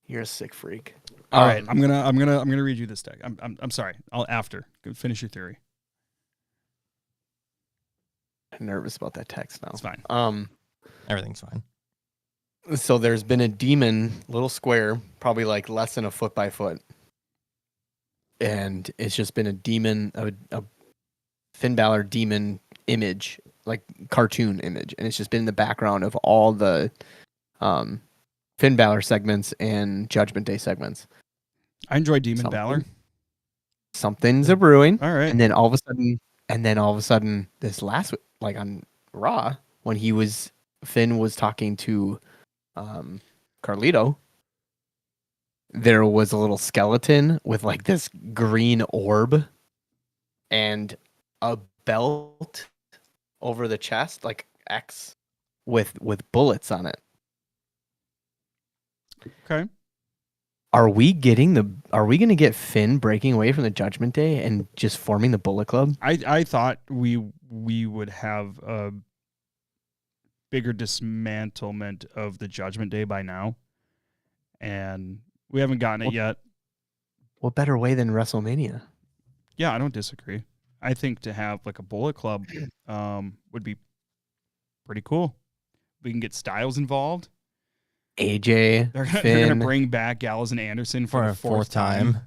You're a sick freak. All right, I'm gonna read you this text. I'm sorry. I'll after finish your theory. I'm nervous about that text now. It's fine. Everything's fine. So there's been a demon little square, probably like less than a foot by foot. And it's just been a demon, a Finn Balor demon image, like cartoon image. And it's just been in the background of all the Finn Balor segments and Judgment Day segments. I enjoy Demon Something. Balor. Something's a brewing. All right. And then all of a sudden, this last like on Raw, when Finn was talking to Carlito, there was a little skeleton with like this green orb and a belt over the chest, like X with bullets on it. Okay. Are we going to get Finn breaking away from the Judgment Day and just forming the Bullet Club? I thought we would have a bigger dismantlement of the Judgment Day by now, and we haven't gotten it yet. What better way than WrestleMania? Yeah, I don't disagree. I think to have like a Bullet Club would be pretty cool. We can get Styles involved. AJ, They're Finn. gonna bring back Gallows and Anderson For the a fourth time.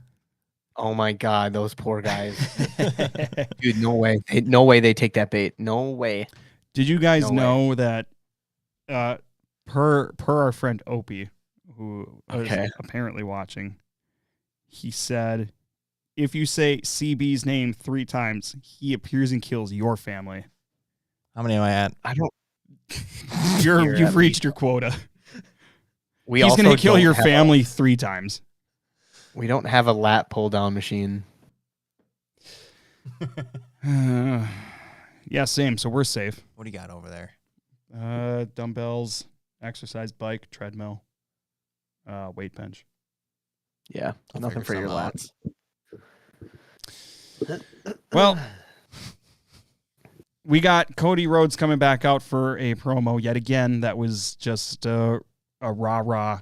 Oh my God, those poor guys. Dude, no way. No way they take that bait. No way. Did you guys No way. know that per our friend Opie, who Okay. is apparently watching, he said, if you say CB's name 3 times, he appears and kills your family. How many am I at? I don't. You've at reached your quota. We He's also going to kill don't your have family 3 times. we don't have a lat pull down machine. Yeah, same. So we're safe. What do you got over there? Dumbbells, exercise bike, treadmill, weight bench. Yeah, I'll nothing figure for your something out. lats. Well, we got Cody Rhodes coming back out for a promo yet again. That was just a rah-rah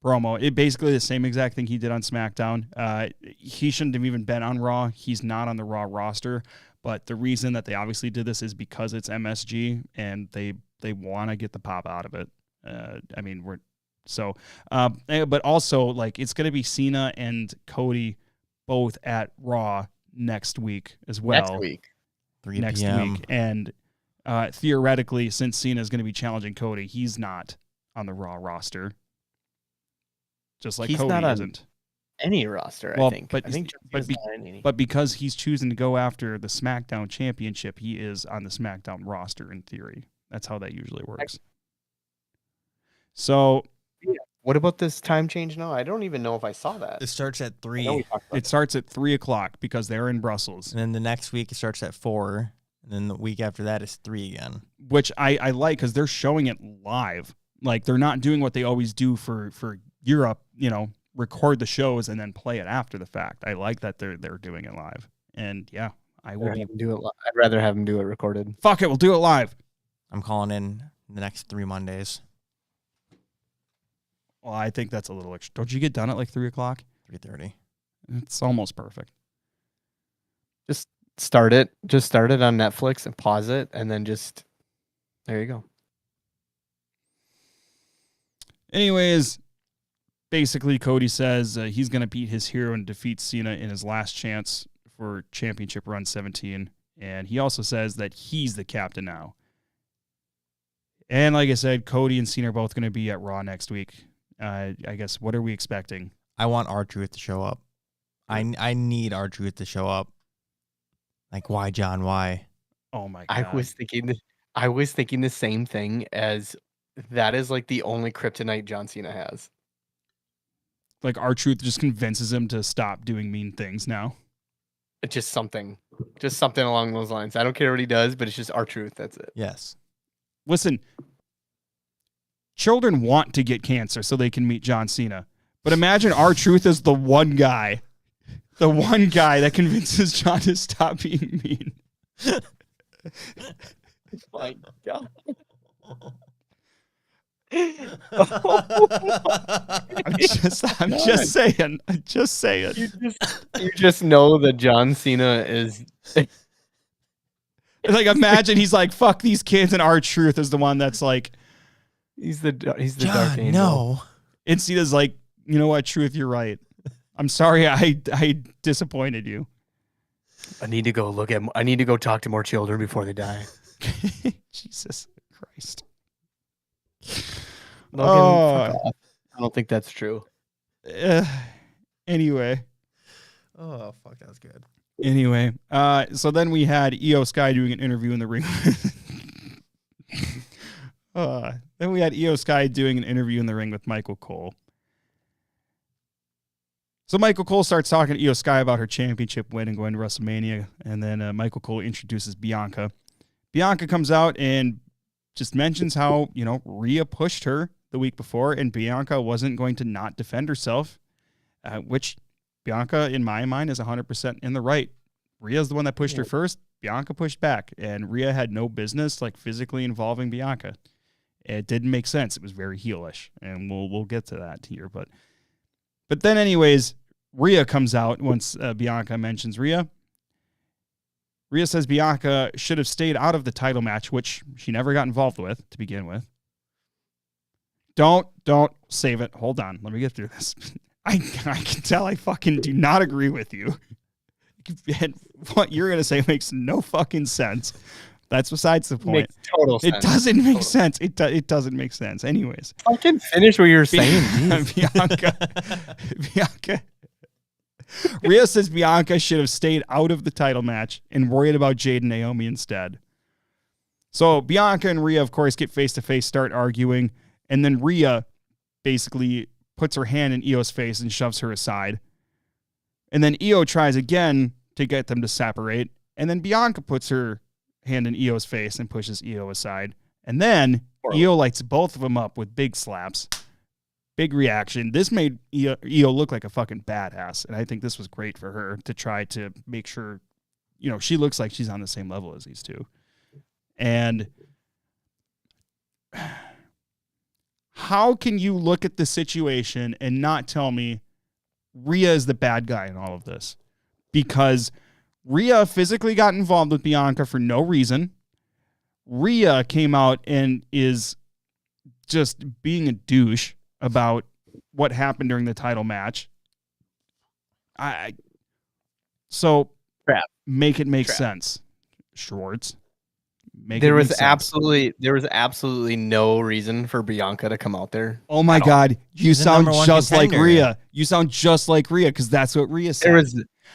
promo. It basically the same exact thing he did on SmackDown. He shouldn't have even been on Raw. He's not on the Raw roster. But the reason that they obviously did this is because it's MSG and they want to get the pop out of it. But also like it's going to be Cena and Cody both at Raw next week as well. Next week. 3 Next p.m. week. And theoretically, since Cena is going to be challenging Cody, he's not on the Raw roster. Just like He's Cody not on isn't. Any roster, Well, I think. but- I think but John's be- not in any. But because he's choosing to go after the SmackDown Championship, he is on the SmackDown roster in theory. That's how that usually works. So What about this time change now? I don't even know if I saw that. It starts at I 3, know we talked about it starts at 3:00 because they're in Brussels, and then the next week it starts at 4, and then the week after that is 3 again. which I like because they're showing it live. Like they're not doing what they always do for Europe, record the shows and then play it after the fact. I like that they're doing it live. And yeah, I will be. I'd rather have him do it recorded. Fuck it, we'll do it live. I'm calling in the next 3 Mondays, Well, I think that's a little extra. Don't you get done at like 3:00? 3:30. It's almost perfect. Just start it on Netflix and pause it, and then just there you go. Anyways, basically Cody says he's going to beat his hero and defeat Cena in his last chance for championship run 17. And he also says that he's the captain now. And like I said, Cody and Cena are both going to be at Raw next week. I guess, what are we expecting? I want R-Truth to show up. I need R-Truth to show up. Like, why, John? Why? Oh my God. I was thinking the same thing, as that is like the only kryptonite John Cena has. Like R-Truth just convinces him to stop doing mean things now. It's just something along those lines. I don't care what he does, but it's just R-Truth. That's it. Yes. Listen, children want to get cancer so they can meet John Cena. But imagine R-Truth is the one guy that convinces John to stop being mean. My God. I'm just saying. You just know that John Cena is. Like, imagine he's like, fuck these kids, and R-Truth is the one that's like, He's the dark John, angel. no. and Cena's like, you know what, Truth, you're right. I'm sorry I disappointed you. I need to go talk to more children before they die. Jesus Christ. Logan, fuck off. I don't think that's true. Anyway. Oh, fuck, that was good. Anyway, so then we had Io Sky doing an interview in the ring. Then we had Io Sky doing an interview in the ring with Michael Cole. So Michael Cole starts talking to Io Sky about her championship win and going to WrestleMania, and then Michael Cole introduces Bianca. Bianca comes out and just mentions how, Rhea pushed her the week before, and Bianca wasn't going to not defend herself, which Bianca, in my mind, is 100% in the right. Rhea's the one that pushed her first. Bianca pushed back, and Rhea had no business physically involving Bianca. It didn't make sense. It was very heelish, and we'll get to that here. But then, anyways, Rhea comes out once Bianca mentions Rhea. Rhea says Bianca should have stayed out of the title match, which she never got involved with to begin with. Don't save it. Hold on. Let me get through this. I can tell I fucking do not agree with you. And what you're going to say makes no fucking sense. That's besides the point. Makes total sense. It doesn't make sense. It doesn't make sense. Anyways. Fucking finish what you're saying. Bianca. Rhea says Bianca should have stayed out of the title match and worried about Jade and Naomi instead. So Bianca and Rhea, of course, get face-to-face, start arguing, and then Rhea basically puts her hand in Io's face and shoves her aside. And then Io tries again to get them to separate, and then Bianca puts her hand in Io's face and pushes Io aside. And then Io lights both of them up with big slaps. Big reaction. This made Io look like a fucking badass, and I think this was great for her to try to make sure, she looks like she's on the same level as these two. And how can you look at the situation and not tell me Rhea is the bad guy in all of this? Because Rhea physically got involved with Bianca for no reason. Rhea came out and is just being a douche about what happened during the title match. So Crap. Make it make sense, Schwartz. There was absolutely no reason for Bianca to come out there. Oh my God, you sound just like contender. Rhea. You sound just like Rhea because that's what Rhea said.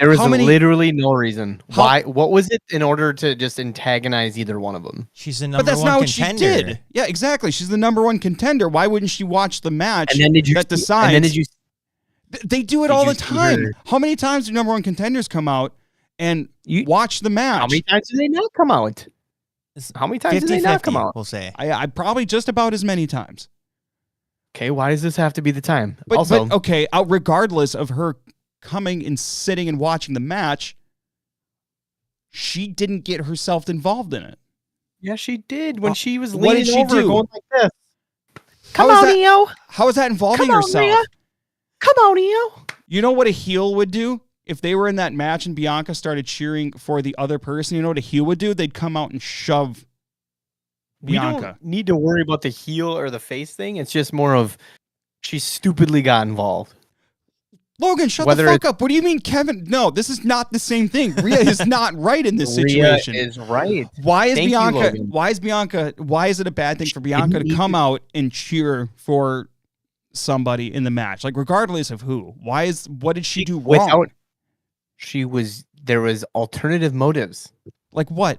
There was literally no reason. Why? What was it in order to just antagonize either one of them? She's the number one But that's not what contender. she did. Yeah, exactly. She's the number one contender. Why wouldn't she watch the match And then did you that decides? And then did you? They do it Did all you the see time. her- How many times do number one contenders come out and watch the match? How many times do they not come out? How many times did they not come out? We'll say. I probably just about as many times. Okay, why does this have to be the time? But okay, regardless of her coming and sitting and watching the match, she didn't get herself involved in it. Yeah, she did when she was what did leaning she over do? going like this. How Come is on, that- Io. How is that involving Come on, herself? Rhea. Come on, Io. You know what a heel would do? If they were in that match and Bianca started cheering for the other person, you know what a heel would do? They'd come out and shove Bianca. We don't need to worry about the heel or the face thing. It's just more of she stupidly got involved. Logan, shut Whether the fuck up. What do you mean, Kevin? No, this is not the same thing. Rhea is not right in this situation. Rhea is right. Why is Thank you, Bianca? Logan. Why is it a bad thing for Bianca to didn't come need out and cheer for somebody in the match? Like, regardless of who. What did she do wrong? There was alternative motives. Like what?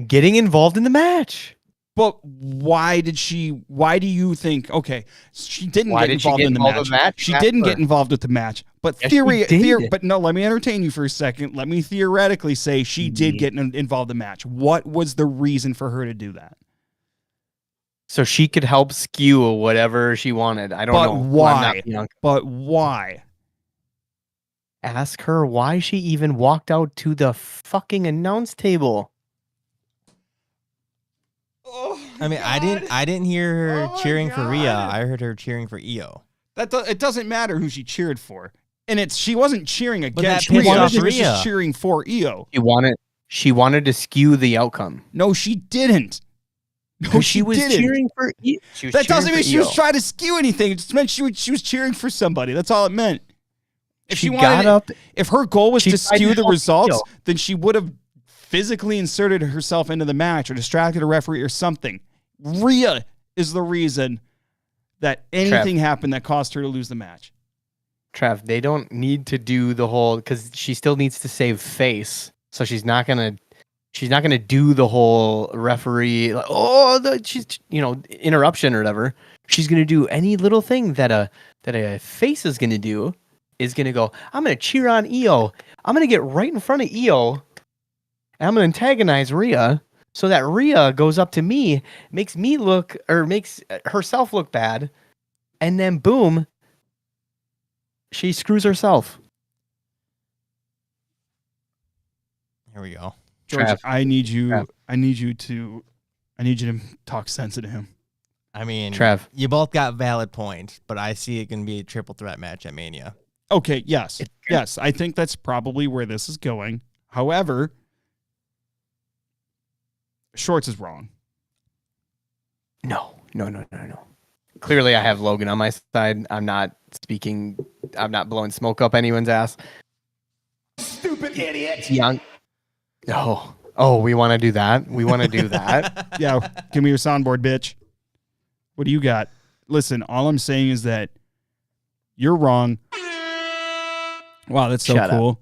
Getting involved in the match. But why do you think, okay, she didn't Why get did she involved get in the involved match. in the match? She Ask didn't her. get involved with the match. But Yes, she did. but no, let me entertain you for a second. Let me theoretically say she did get involved in the match. What was the reason for her to do that? So she could help skew whatever she wanted. I don't But know. Well, I'm why? not Bianca. But why? Ask her why she even walked out to the fucking announce table. I mean, I didn't hear her cheering for Rhea. I heard her cheering for Io. It doesn't matter who she cheered for. And she wasn't cheering that against pissed Rhea. off She was Rhea. just cheering for Io. She wanted to skew the outcome. No, she didn't. No, Because she was didn't. cheering for Io. That doesn't mean she was trying to skew anything. It just meant she was cheering for somebody. That's all it meant. If She wanted got up. if her goal was She to tried to skew the help results, Io. then she would have physically inserted herself into the match or distracted a referee or something. Rhea is the reason that anything happened that caused her to lose the match. Trav, they don't need to do the whole because she still needs to save face. So she's not gonna do the whole referee interruption or whatever. She's gonna do any little thing that a face is gonna do is gonna go, I'm gonna cheer on Io. I'm gonna get right in front of Io and I'm gonna antagonize Rhea so that Rhea goes up to me, makes herself look bad, and then boom, she screws herself. Here we go. George, Trav. I need you Trav. to talk sense into him. I mean, Trav. you both got valid points, but I see it can be a triple threat match at Mania. Okay, yes. Yes, I think that's probably where this is going. However, Shorts is wrong. No. Clearly, I have Logan on my side. I'm not blowing smoke up anyone's ass. Stupid idiot! Young. Oh, we want to do that? We want to do that? Yeah, give me your soundboard, bitch. What do you got? Listen, all I'm saying is that you're wrong. Wow, that's so Shut cool.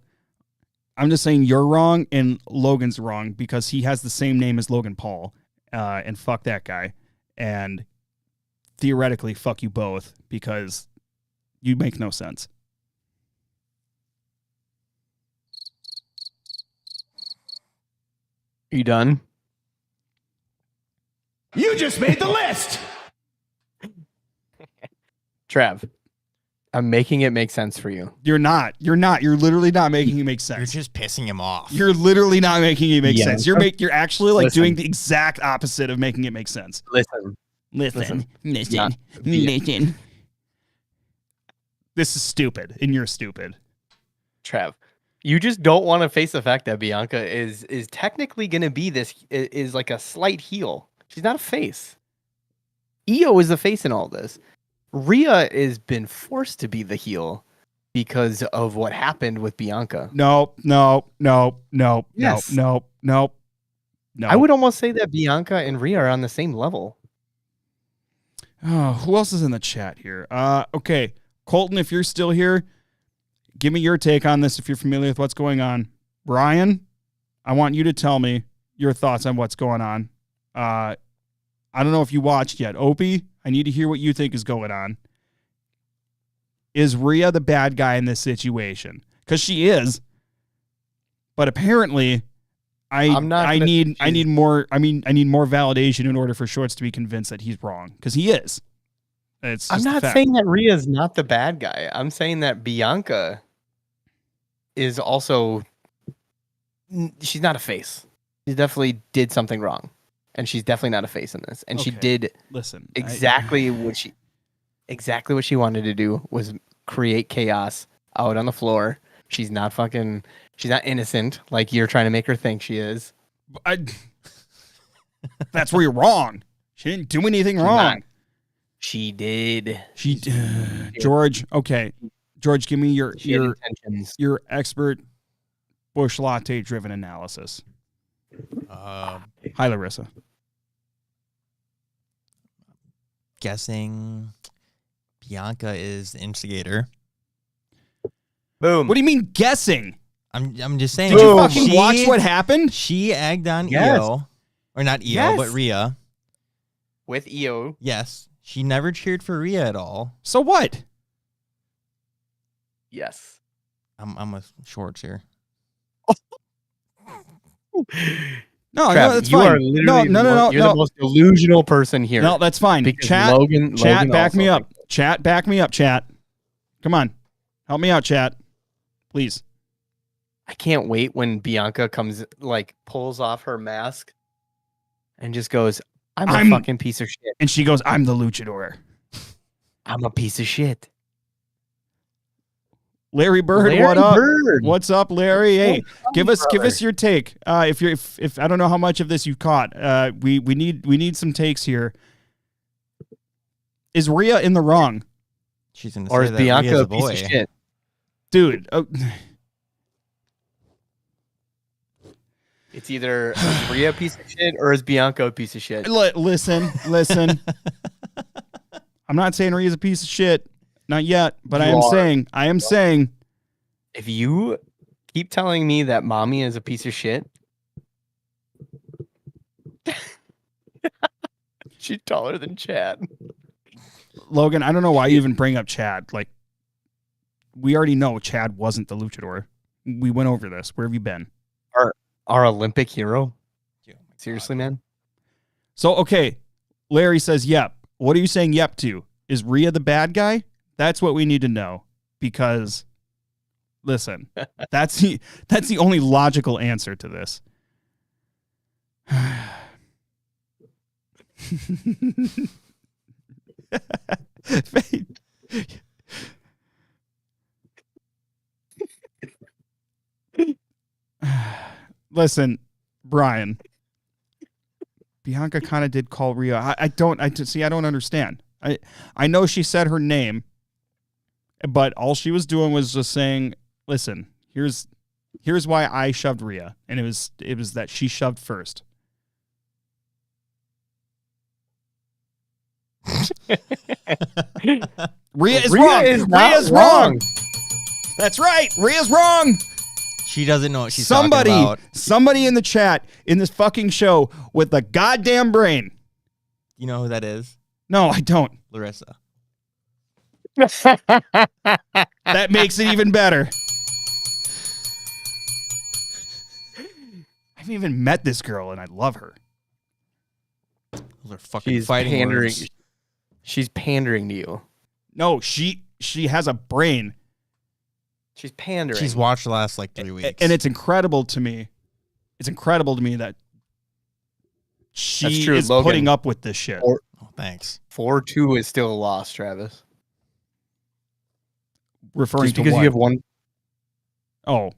I'm just saying you're wrong and Logan's wrong because he has the same name as Logan Paul. And fuck that guy. And theoretically, fuck you both because you make no sense. You done? You just made the list! Trav, I'm making it make sense for you. You're not. You're literally not making it make sense. You're just pissing him off. You're literally not making it make Yeah. sense. You're actually like Listen. doing the exact opposite of making it make sense. Listen. Listen. Yeah. This is stupid, and you're stupid. Trav, you just don't want to face the fact that Bianca is technically going to be is like a slight heel. She's not a face. Io is the face in all this. Rhea has been forced to be the heel because of what happened with Bianca. No. Yes. No. I would almost say that Bianca and Rhea are on the same level. Oh, who else is in the chat here? Okay, Colton, if you're still here, give me your take on this if you're familiar with what's going on. Brian, I want you to tell me your thoughts on what's going on. I don't know if you watched yet. Opie, I need to hear what you think is going on. Is Rhea the bad guy in this situation? Because she is. But apparently, I need more validation in order for Shorts to be convinced that he's wrong. Because he is. It's I'm just a not fact. saying that Rhea's not the bad guy. I'm saying that Bianca is also, she's not a face. She definitely did something wrong. And she's definitely not a face in this. And she Okay. did Listen, exactly what she wanted to do was create chaos out on the floor. She's not innocent like you're trying to make her think she is. That's where you're wrong. She didn't do anything wrong. not. She did. George, okay. George, give me your She had intentions. your expert bush latte driven analysis. Hi, Larissa. Guessing Bianca is the instigator. Boom. What do you mean guessing? I'm just saying. Did you Boom. fucking watch what happened? She egged on Yes. Io, or not Io, Yes. but Rhea. With Io. Yes, she never cheered for Rhea at all. So what? Yes. I'm with Shorts here. No, Trav, that's you fine. are literally No. You're the most delusional person here. No, that's fine. Because Chat, Logan back also me up. thinks- Chat, back me up, chat. Come on. Help me out, chat. Please. I can't wait when Bianca pulls off her mask and just goes, I'm a fucking piece of shit. And she goes, I'm the luchador. I'm a piece of shit. Larry Bird, Larry what up? Bird. What's up, Larry? Hey, give us brother. your take. If I don't know how much of this you caught. We need some takes here. Is Rhea in the wrong? She's gonna Or say is that Bianca Rhea's a piece of shit? Dude, It's either is Rhea a piece of shit or is Bianca a piece of shit? listen. I'm not saying Rhea's a piece of shit. Not yet, but You I are. am saying If you keep telling me that mommy is a piece of shit, she's taller than Chad. Logan, I don't know why you even bring up Chad. Like, we already know Chad wasn't the luchador. We went over this. Where have you been? Our Olympic hero? Seriously, man? So, okay, Larry says, yep. What are you saying yep to? Is Rhea the bad guy? That's what we need to know. Because, listen, that's the only logical answer to this. Listen, Brian. Bianca kind of did call Rhea. I don't understand. I know she said her name, but all she was doing was just saying, listen, here's why I shoved Rhea. And it was that she shoved first. Rhea is wrong. Rhea's wrong. That's right. Rhea's wrong. She doesn't know what she's talking about. Somebody in the chat in this fucking show with the goddamn brain. You know who that is? No, I don't. Larissa. That makes it even better. I haven't even met this girl, and I love her. Those are fucking fighting words. She's pandering to you. No, she has a brain. She's pandering. She's watched the last 3 weeks. And it's incredible to me. It's incredible to me that she is Logan. putting up with this shit. Oh, thanks. 4-2 is still a loss, Travis. Referring Just to because what? you have one. Oh.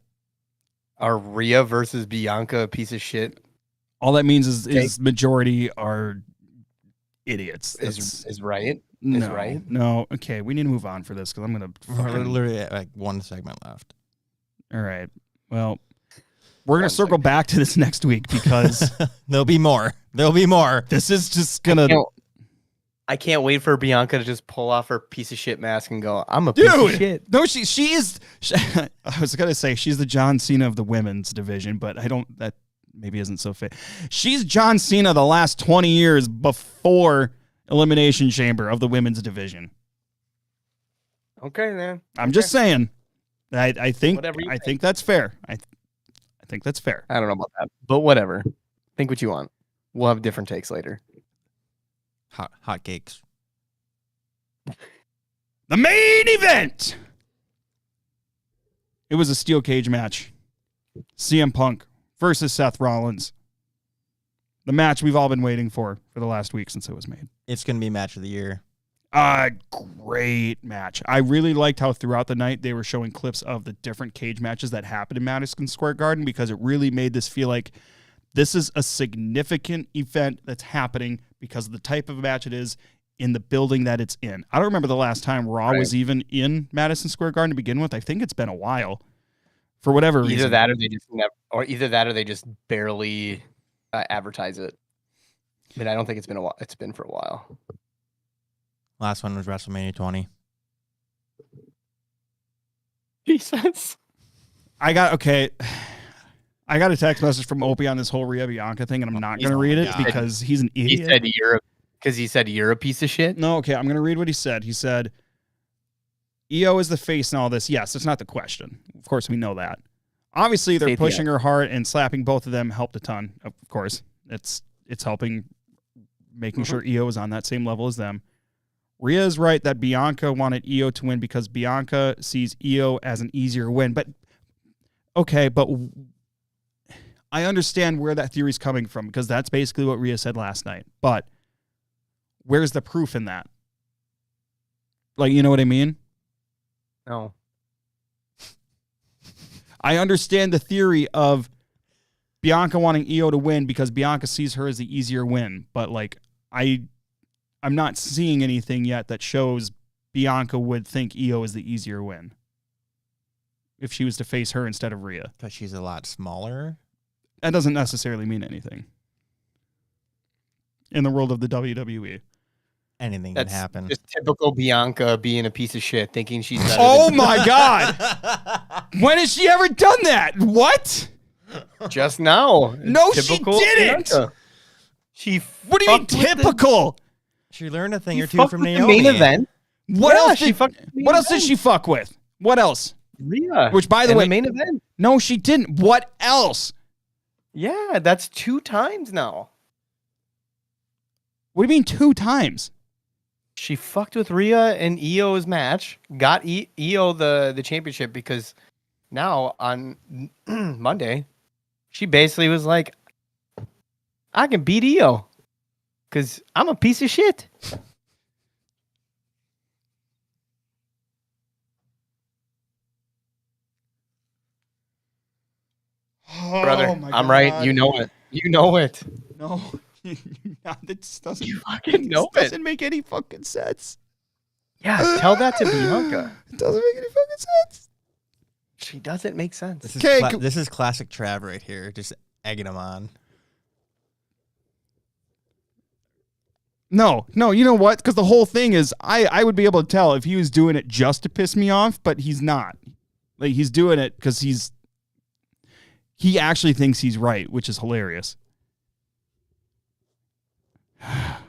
Are Rhea versus Bianca a piece of shit? All that means is majority are idiots. Is right? No, is right? No. Okay, we need to move on for this because I'm going to... We're literally at one segment left. All right. Well, we're going to circle back to this next week because... There'll be more. This is just going to... I can't wait for Bianca to just pull off her piece of shit mask and go, I'm a piece of shit. No, she is... I was going to say she's the John Cena of the women's division, but I don't... That maybe isn't so fit. She's John Cena the last 20 years before Elimination Chamber of the women's division. Okay, man. I'm just saying. I think that's fair. I think that's fair. I don't know about that, but whatever. Think what you want. We'll have different takes later. Hot cakes. The main event. It was a steel cage match. CM Punk versus Seth Rollins. The match we've all been waiting for the last week since it was made. It's going to be match of the year. Great match. I really liked how throughout the night they were showing clips of the different cage matches that happened in Madison Square Garden because it really made this feel like this is a significant event that's happening because of the type of match it is in the building that it's in. I don't remember the last time Raw was even in Madison Square Garden to begin with. I think it's been a while. For whatever reason. Either that or they just barely advertise it. I mean, I don't think it's been a while. It's been for a while. Last one was WrestleMania 20. Jesus. I got a text message from Opie on this whole Rhea Bianca thing, and I'm not going to read it because he's an idiot. He said you're a piece of shit? No, okay, I'm going to read what he said. He said, EO is the face and all this. Yes, it's not the question. Of course, we know that. Obviously, they're pushing her hard and slapping both of them helped a ton. Of course, it's helping making sure EO is on that same level as them. Rhea is right that Bianca wanted EO to win because Bianca sees EO as an easier win. But, okay, but I understand where that theory is coming from because that's basically what Rhea said last night. But where's the proof in that? You know what I mean? No. I understand the theory of Bianca wanting EO to win because Bianca sees her as the easier win. But, I'm not seeing anything yet that shows Bianca would think EO is the easier win if she was to face her instead of Rhea. Because she's a lot smaller? That doesn't necessarily mean anything in the world of the WWE. Anything can happen. Just typical Bianca being a piece of shit, thinking she's better. Oh my God. When has she ever done that? What? Just now. No, typical she didn't. Bianca. What do you mean typical? She learned a thing or two from Naomi. The main event. What else did she fuck with? What else? Rhea. Which, by the way, the main event. No, she didn't. What else? Yeah, that's 2 times now. What do you mean 2 times? She fucked with Rhea in EO's match, got EO the championship because now on Monday, she basically was like, I can beat EO because I'm a piece of shit. Brother, I'm right. You know it. You know it. No, that just doesn't. You fucking know this it. doesn't make any fucking sense. Yeah, tell that to Bianca. It doesn't make any fucking sense. She doesn't make sense. This is classic Trav right here, just egging him on. No, you know what? Because the whole thing is, I would be able to tell if he was doing it just to piss me off, but he's not. Like, he's doing it because he actually thinks he's right, which is hilarious.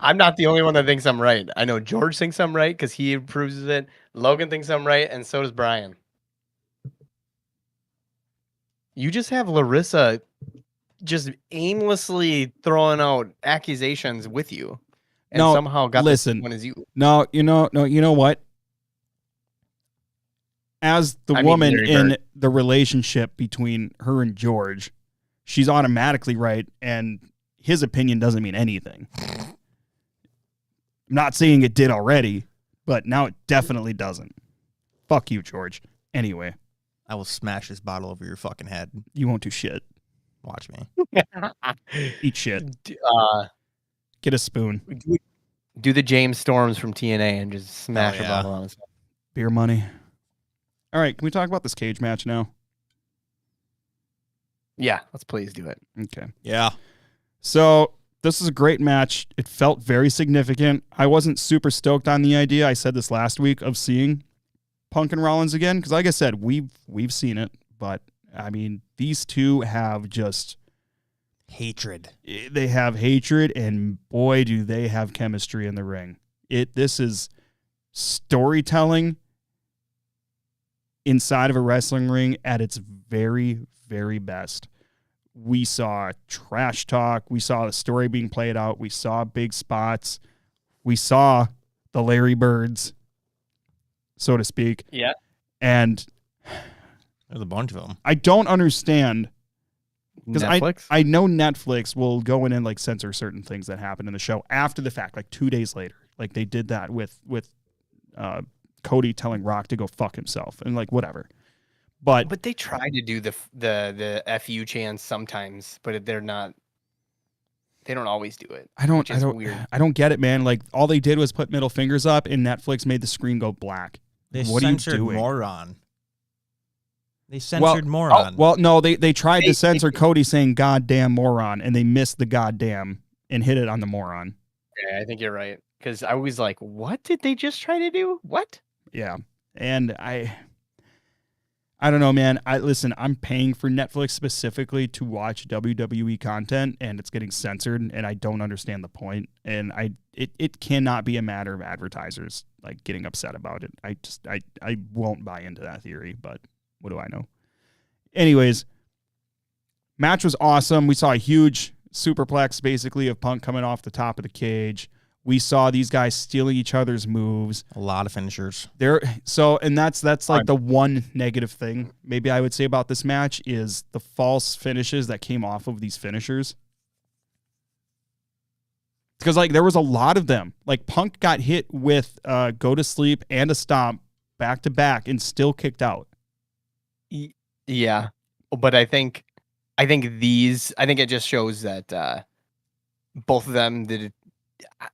I'm not the only one that thinks I'm right. I know George thinks I'm right because he approves of it. Logan thinks I'm right, and so does Brian. You just have Larissa just aimlessly throwing out accusations with you, and somehow got the same one as you. No, you know what? As the woman in the relationship between her and George, she's automatically right, and his opinion doesn't mean anything. I'm not saying it did already, but now it definitely doesn't. Fuck you, George. Anyway. I will smash this bottle over your fucking head. You won't do shit. Watch me. Eat shit. Get a spoon. Do the James Storms from TNA and just smash a bottle on his head. Beer money. All right, can we talk about this cage match now? Yeah, let's please do it. Okay. Yeah. So this is a great match. It felt very significant. I wasn't super stoked on the idea. I said this last week of seeing Punk and Rollins again, because like I said, we've seen it, but I mean, these two have just hatred. They have hatred, and boy, do they have chemistry in the ring. This is storytelling inside of a wrestling ring at its very, very best. We saw trash talk. We saw the story being played out. We saw big spots. We saw the Larry Birds, so to speak. Yeah. And there's a bunch of them. I don't understand. Because Netflix? I know Netflix will go in and like censor certain things that happen in the show after the fact, like 2 days later. Like they did that with Cody telling Rock to go fuck himself and like whatever. But they try to do the FU chants sometimes, but they're not. They don't always do it. I don't get it, man. Like all they did was put middle fingers up, and Netflix made the screen go black. What censored are you doing? Moron. They censored moron. Well, no, they tried to censor Cody saying "goddamn moron," and they missed the goddamn and hit it on the moron. Yeah, I think you're right. Because I was like, "What did they just try to do? What?" Yeah, and I don't know, man. Listen, I'm paying for Netflix specifically to watch WWE content, and it's getting censored, and I don't understand the point. And it cannot be a matter of advertisers like getting upset about it. I won't buy into that theory, but what do I know? Anyways, match was awesome. We saw a huge superplex basically of Punk coming off the top of the cage. We saw these guys stealing each other's moves. A lot of finishers. And that's like the one negative thing maybe I would say about this match is the false finishes that came off of these finishers. Because like there was a lot of them. Like Punk got hit with go to sleep and a stomp back to back and still kicked out. Yeah, but I think it just shows that both of them did.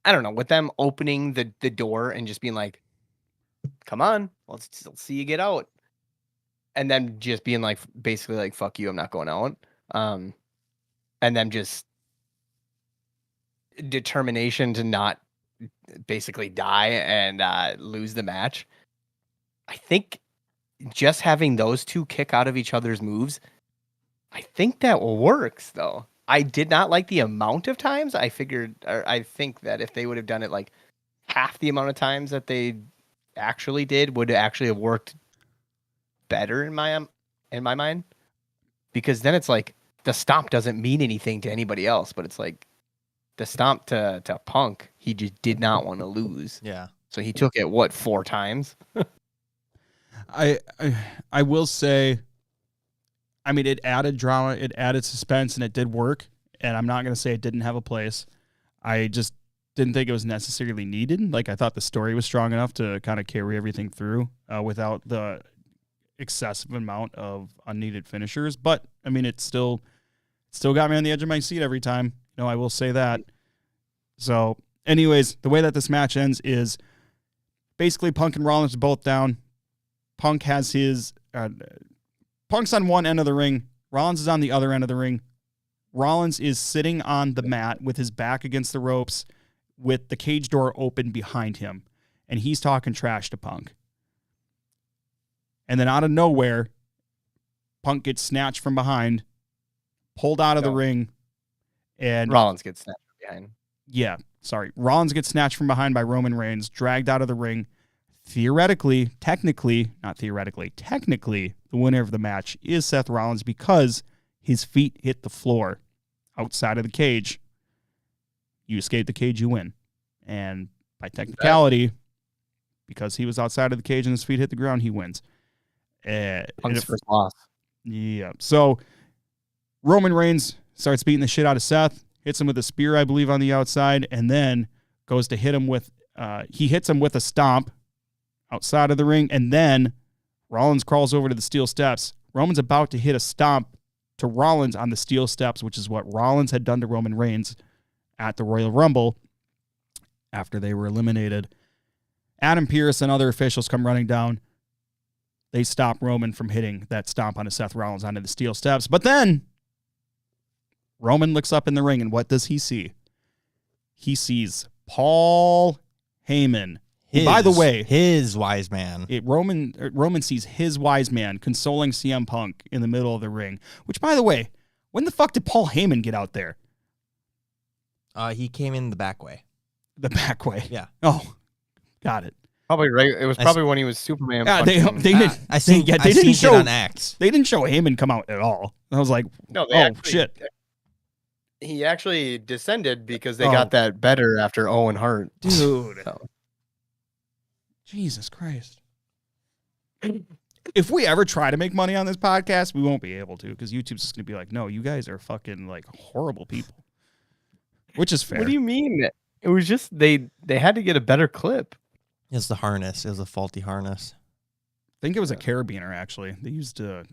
I don't know, with them opening the door and just being like, "Come on, let's see you get out," and then just being like, basically like, "Fuck you, I'm not going out," and then just determination to not basically die and lose the match. I think just having those two kick out of each other's moves, I think that works though. I did not like the amount of times. I think that if they would have done it like half the amount of times that they actually did, would actually have worked better in my mind. Because then it's like the stomp doesn't mean anything to anybody else, but it's like the stomp to Punk, he just did not want to lose. Yeah. So he took it 4 times? I will say, I mean, it added drama, it added suspense, and it did work. And I'm not going to say it didn't have a place. I just didn't think it was necessarily needed. Like, I thought the story was strong enough to kind of carry everything through without the excessive amount of unneeded finishers. But, I mean, it's still Still got me on the edge of my seat every time. No, I will say that. So, anyways, the way that this match ends is basically Punk and Rollins are both down. Punk has his... Punk's on one end of the ring. Rollins is on the other end of the ring. Rollins is sitting on the mat with his back against the ropes with the cage door open behind him. And he's talking trash to Punk. And then out of nowhere, Punk gets snatched from behind, pulled out of the ring, and... Rollins gets snatched from behind. Yeah, sorry. Rollins gets snatched from behind by Roman Reigns, dragged out of the ring. Technically, the winner of the match is Seth Rollins because his feet hit the floor outside of the cage. You escape the cage, you win. And by technicality, because he was outside of the cage and his feet hit the ground, he wins. Punk's first loss. Yeah. So Roman Reigns starts beating the shit out of Seth, hits him with a spear, I believe, on the outside, and then goes to hit him with, he hits him with a stomp outside of the ring, and then Rollins crawls over to the steel steps. Roman's about to hit a stomp to Rollins on the steel steps, which is what Rollins had done to Roman Reigns at the Royal Rumble after they were eliminated. Adam Pearce and other officials come running down. They stop Roman from hitting that stomp onto Seth Rollins onto the steel steps. But then Roman looks up in the ring, and what does he see? He sees Paul Heyman. By the way, his wise man. Roman sees his wise man consoling CM Punk in the middle of the ring. Which, by the way, when the fuck did Paul Heyman get out there? He came in the back way. The back way. Yeah. Oh, got it. Probably right. It was probably when he was Superman. Yeah, they didn't. I seen didn't show it on X. They didn't show Heyman come out at all. I was like, no, shit. He actually descended because they got that better after Owen Hart. Dude. So. Jesus Christ. If we ever try to make money on this podcast, we won't be able to because YouTube's just going to be like, no, you guys are fucking like horrible people. Which is fair. What do you mean? It was just they had to get a better clip. It's the harness. It was a faulty harness. I think it was a carabiner, actually. They used a...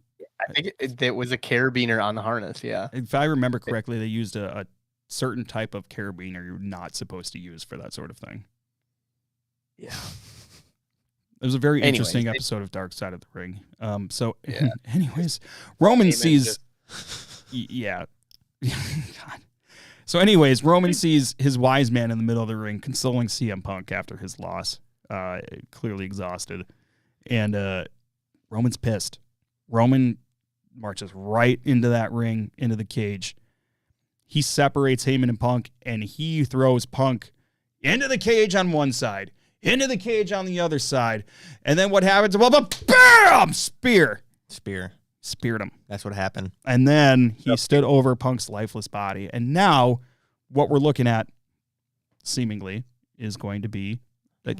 I think it was a carabiner on the harness, yeah. If I remember correctly, they used a certain type of carabiner you're not supposed to use for that sort of thing. Yeah. It was a very interesting episode of Dark Side of the Ring. Anyways, Roman sees... Yeah. God. So anyways, Roman sees his wise man in the middle of the ring consoling CM Punk after his loss, clearly exhausted. And Roman's pissed. Roman marches right into that ring, into the cage. He separates Heyman and Punk, and he throws Punk into the cage on one side, into the cage on the other side. And then what happens? Well, bam! Speared him. That's what happened. And then he stood over Punk's lifeless body. And now what we're looking at, seemingly, is going to be a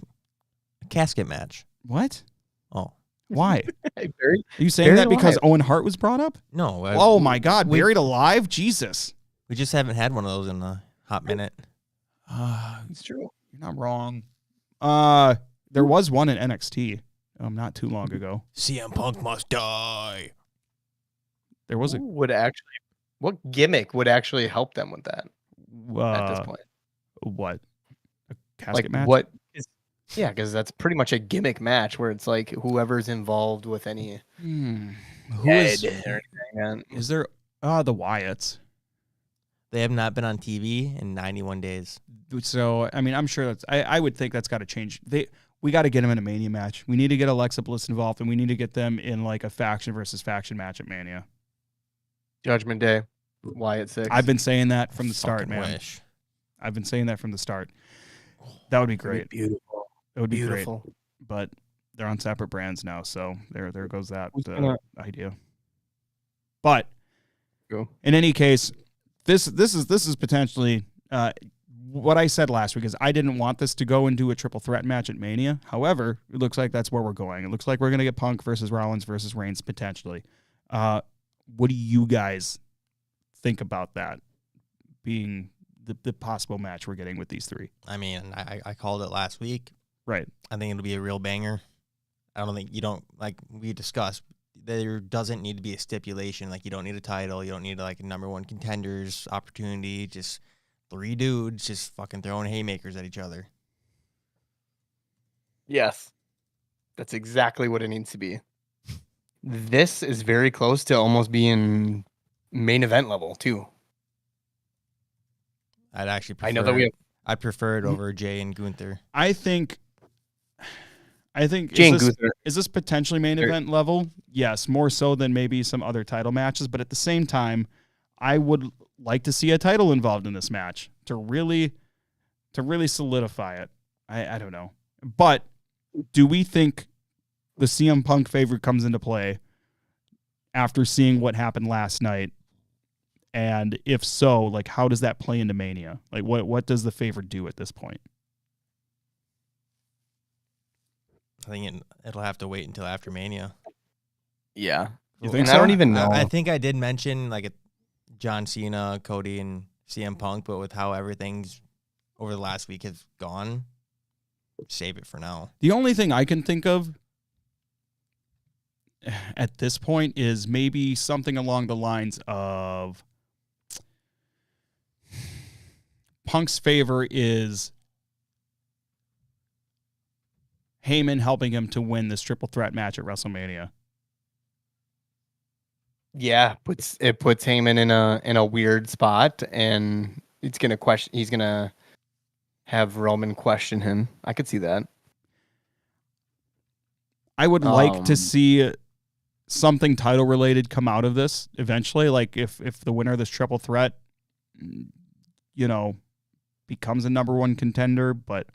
casket match. What? Oh. Why? Are you saying that because Owen Hart was brought up? No. Oh, my God. Buried alive? Jesus. We just haven't had one of those in a hot minute. It's true. You're not wrong. There was one in NXT not too long ago. CM Punk must die. There was what gimmick would actually help them with that at this point? What? A casket match? What? Yeah, because that's pretty much a gimmick match where it's like whoever's involved with any Who is there? The Wyatts. They have not been on TV in 91 days. So, I mean, I'm sure that's... I would think that's got to change. We got to get them in a Mania match. We need to get Alexa Bliss involved, and we need to get them in like a faction versus faction match at Mania. Judgment Day, Wyatt 6. I've been saying that from the start, man. Wish. I've been saying that from the start. That would be great. Beautiful. It would be beautiful. Great. But they're on separate brands now, so there goes that idea. But in any case, this is potentially what I said last week is I didn't want this to go into a triple threat match at Mania. However, it looks like that's where we're going. It looks like we're going to get Punk versus Rollins versus Reigns potentially. What do you guys think about that being the possible match we're getting with these three? I mean, I called it last week. Right. I think it'll be a real banger. I don't think we discussed. there doesn't need to be a stipulation. Like, you don't need a title. You don't need like a number one contenders opportunity. Just 3 dudes just fucking throwing haymakers at each other. Yes. That's exactly what it needs to be. This is very close to almost being main event level too. I'd actually prefer, I know that we have I'd prefer it over Jay and Gunther. I think Jay and Gunther. is this potentially main event level? Yes, more so than maybe some other title matches. But at the same time, I would like to see a title involved in this match to really solidify it. I don't know. But do we think the CM Punk favor comes into play after seeing what happened last night? And if so, like, how does that play into Mania? Like, what does the favor do at this point? I think it'll have to wait until after Mania. Yeah. You think And so? I don't even know. I think I did mention like John Cena, Cody, and CM Punk, but with how everything's over the last week has gone, save it for now. The only thing I can think of at this point is maybe something along the lines of Punk's favor is Heyman helping him to win this triple threat match at WrestleMania. Yeah, it puts Heyman in a weird spot, and he's gonna have Roman question him. I could see that. I would like to see something title related come out of this eventually. Like if the winner of this triple threat, becomes a number one contender, but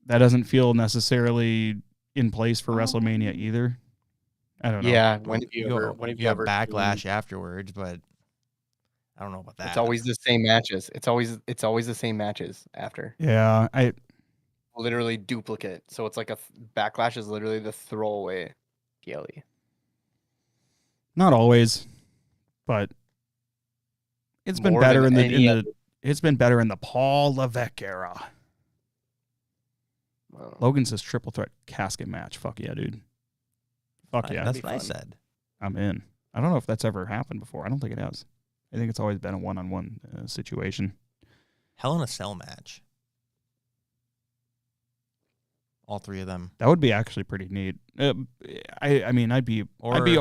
that doesn't feel necessarily in place for WrestleMania either. I don't know. Yeah, when have you ever backlash afterwards? But I don't know about that. It's always the same matches. It's always the same matches after. Yeah, Literally duplicate. So it's like backlash is literally the throwaway PLE. not always, but it's been More better than in any the it's been better in the Paul Levesque era. Wow. Logan says triple threat casket match. Fuck yeah, dude. Fuck yeah. That's what I said. I'm in. I don't know if that's ever happened before. I don't think it has. I think it's always been a one-on-one situation. Hell in a Cell match. All 3 of them. That would be actually pretty neat. I'd be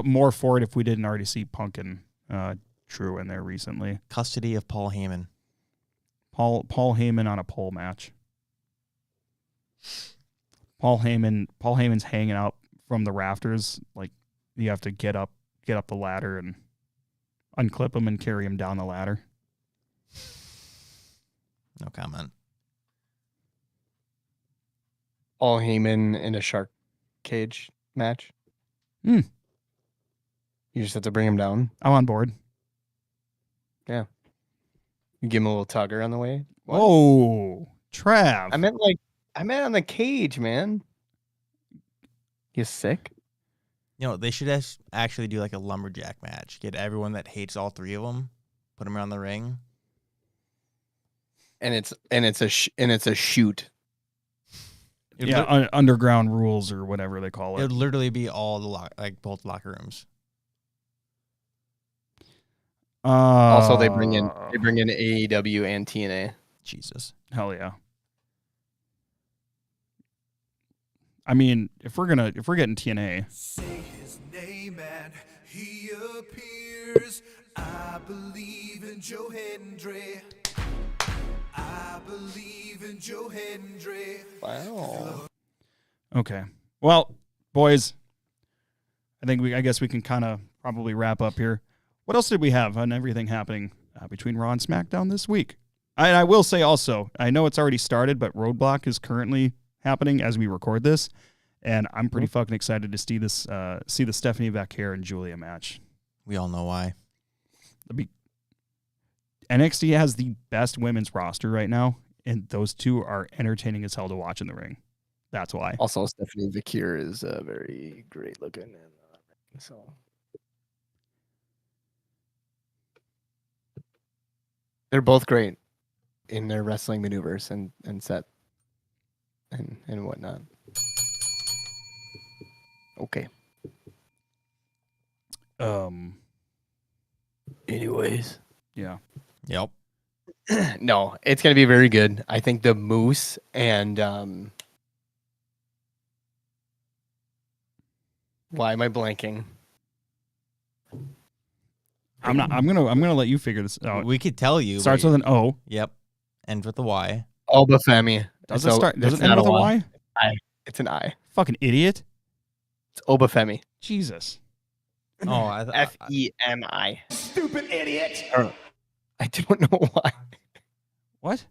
more for it if we didn't already see Punk and Drew in there recently. Custody of Paul Heyman. Paul Heyman on a pole match. Paul Heyman's hanging out from the rafters. Like, you have to get up the ladder and unclip him and carry him down the ladder. No comment. Paul Heyman in a shark cage match. Hmm. You just have to bring him down. I'm on board. Yeah. You give him a little tugger on the way. What? Oh, Trav. I meant on the cage, man. You sick? They should actually do like a lumberjack match. Get everyone that hates all 3 of them, put them around the ring. And it's a shoot. Underground rules or whatever they call It it. would literally be all the both locker rooms. Also, they bring in AEW and TNA. Jesus. Hell yeah. I mean, if we're getting TNA, Say his name and he appears. I believe in Joe Hendry. I believe in Joe Hendry. Wow. okay. Well, boys, I guess we can kind of probably wrap up here. What else did we have on everything happening between Raw and SmackDown this week? I will say also, I know it's already started, but Roadblock is currently happening as we record this, and I'm pretty fucking excited to see the Stephanie Vaquer and Julia match. We all know why. NXT has the best women's roster right now, and those two are entertaining as hell to watch in the ring. That's why. Also, Stephanie Vaquer is very great looking, and so they're both great in their wrestling maneuvers and set and whatnot. Okay. Anyways. Yeah. Yep. No, it's going to be very good. I think the Moose and why am I blanking? I'm gonna let you figure this out. We could tell you. Starts but with an O. Yep. Ends with a Y. Obafemi. Does it start? Does it end with a Y? It's an I. Fucking idiot. It's Obafemi. Jesus. Oh, Femi. Stupid idiot! I don't know why. What?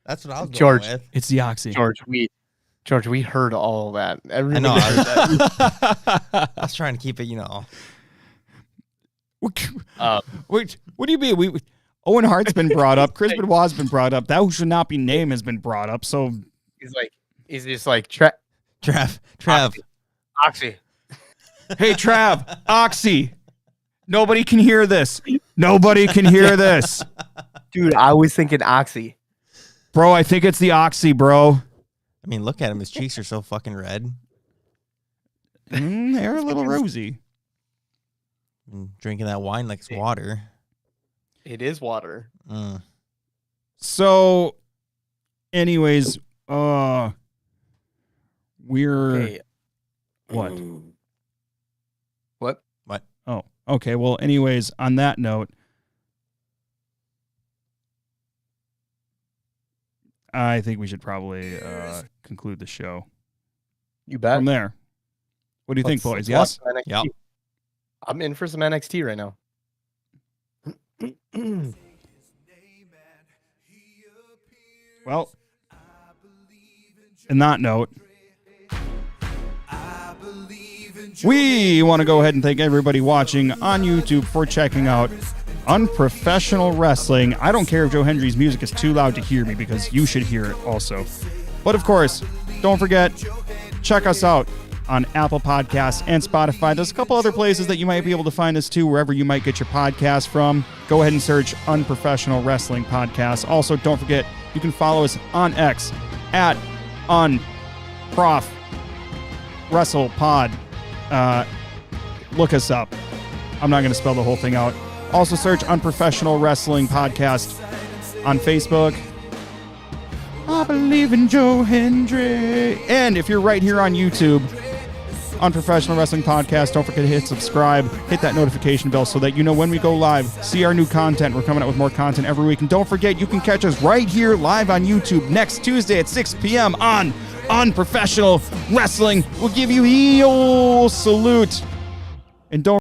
That's what I was George. going with. It's the Oxy. George, we heard all that. I Everybody know. heard that. I was trying to keep it, Wait, what do you mean? Owen Hart's been brought up. Chris Benoit's been brought up. That who should not be named has been brought up. So he's just like Trav. Oxy. Hey, Trav, Oxy. Nobody can hear this. Nobody can hear this. Dude, I was thinking Oxy. Bro, I think it's the Oxy, bro. I mean, look at him. His cheeks are so fucking red. They're a little rosy. And drinking that wine like it's water. It is water. So, anyways, we're Okay. what? What? Oh, okay. Well, anyways, on that note, I think we should probably conclude the show You bet. from there. What do you think, boys? Let's Yes? watch some NXT. Yep. I'm in for some NXT right now. Well, in that note, we want to go ahead and thank everybody watching on YouTube for checking out Unprofessional Wrestling. I don't care if Joe Hendry's music is too loud to hear me because you should hear it also. But of course, don't forget, check us out on Apple Podcasts and Spotify. There's a couple other places that you might be able to find us too, wherever you might get your podcast from. Go ahead and search Unprofessional Wrestling Podcast. Also, don't forget, you can follow us on X at UnprofWrestlePod. Look us up. I'm not going to spell the whole thing out. Also, search Unprofessional Wrestling Podcast on Facebook. I believe in Joe Hendry. And if you're right here on YouTube, Unprofessional Wrestling Podcast, don't forget to hit subscribe, hit that notification bell so that you know when we go live, see our new content. We're coming out with more content every week. And don't forget, you can catch us right here live on YouTube next Tuesday at 6 p.m. on Unprofessional Wrestling. We'll give you heel salute. And don't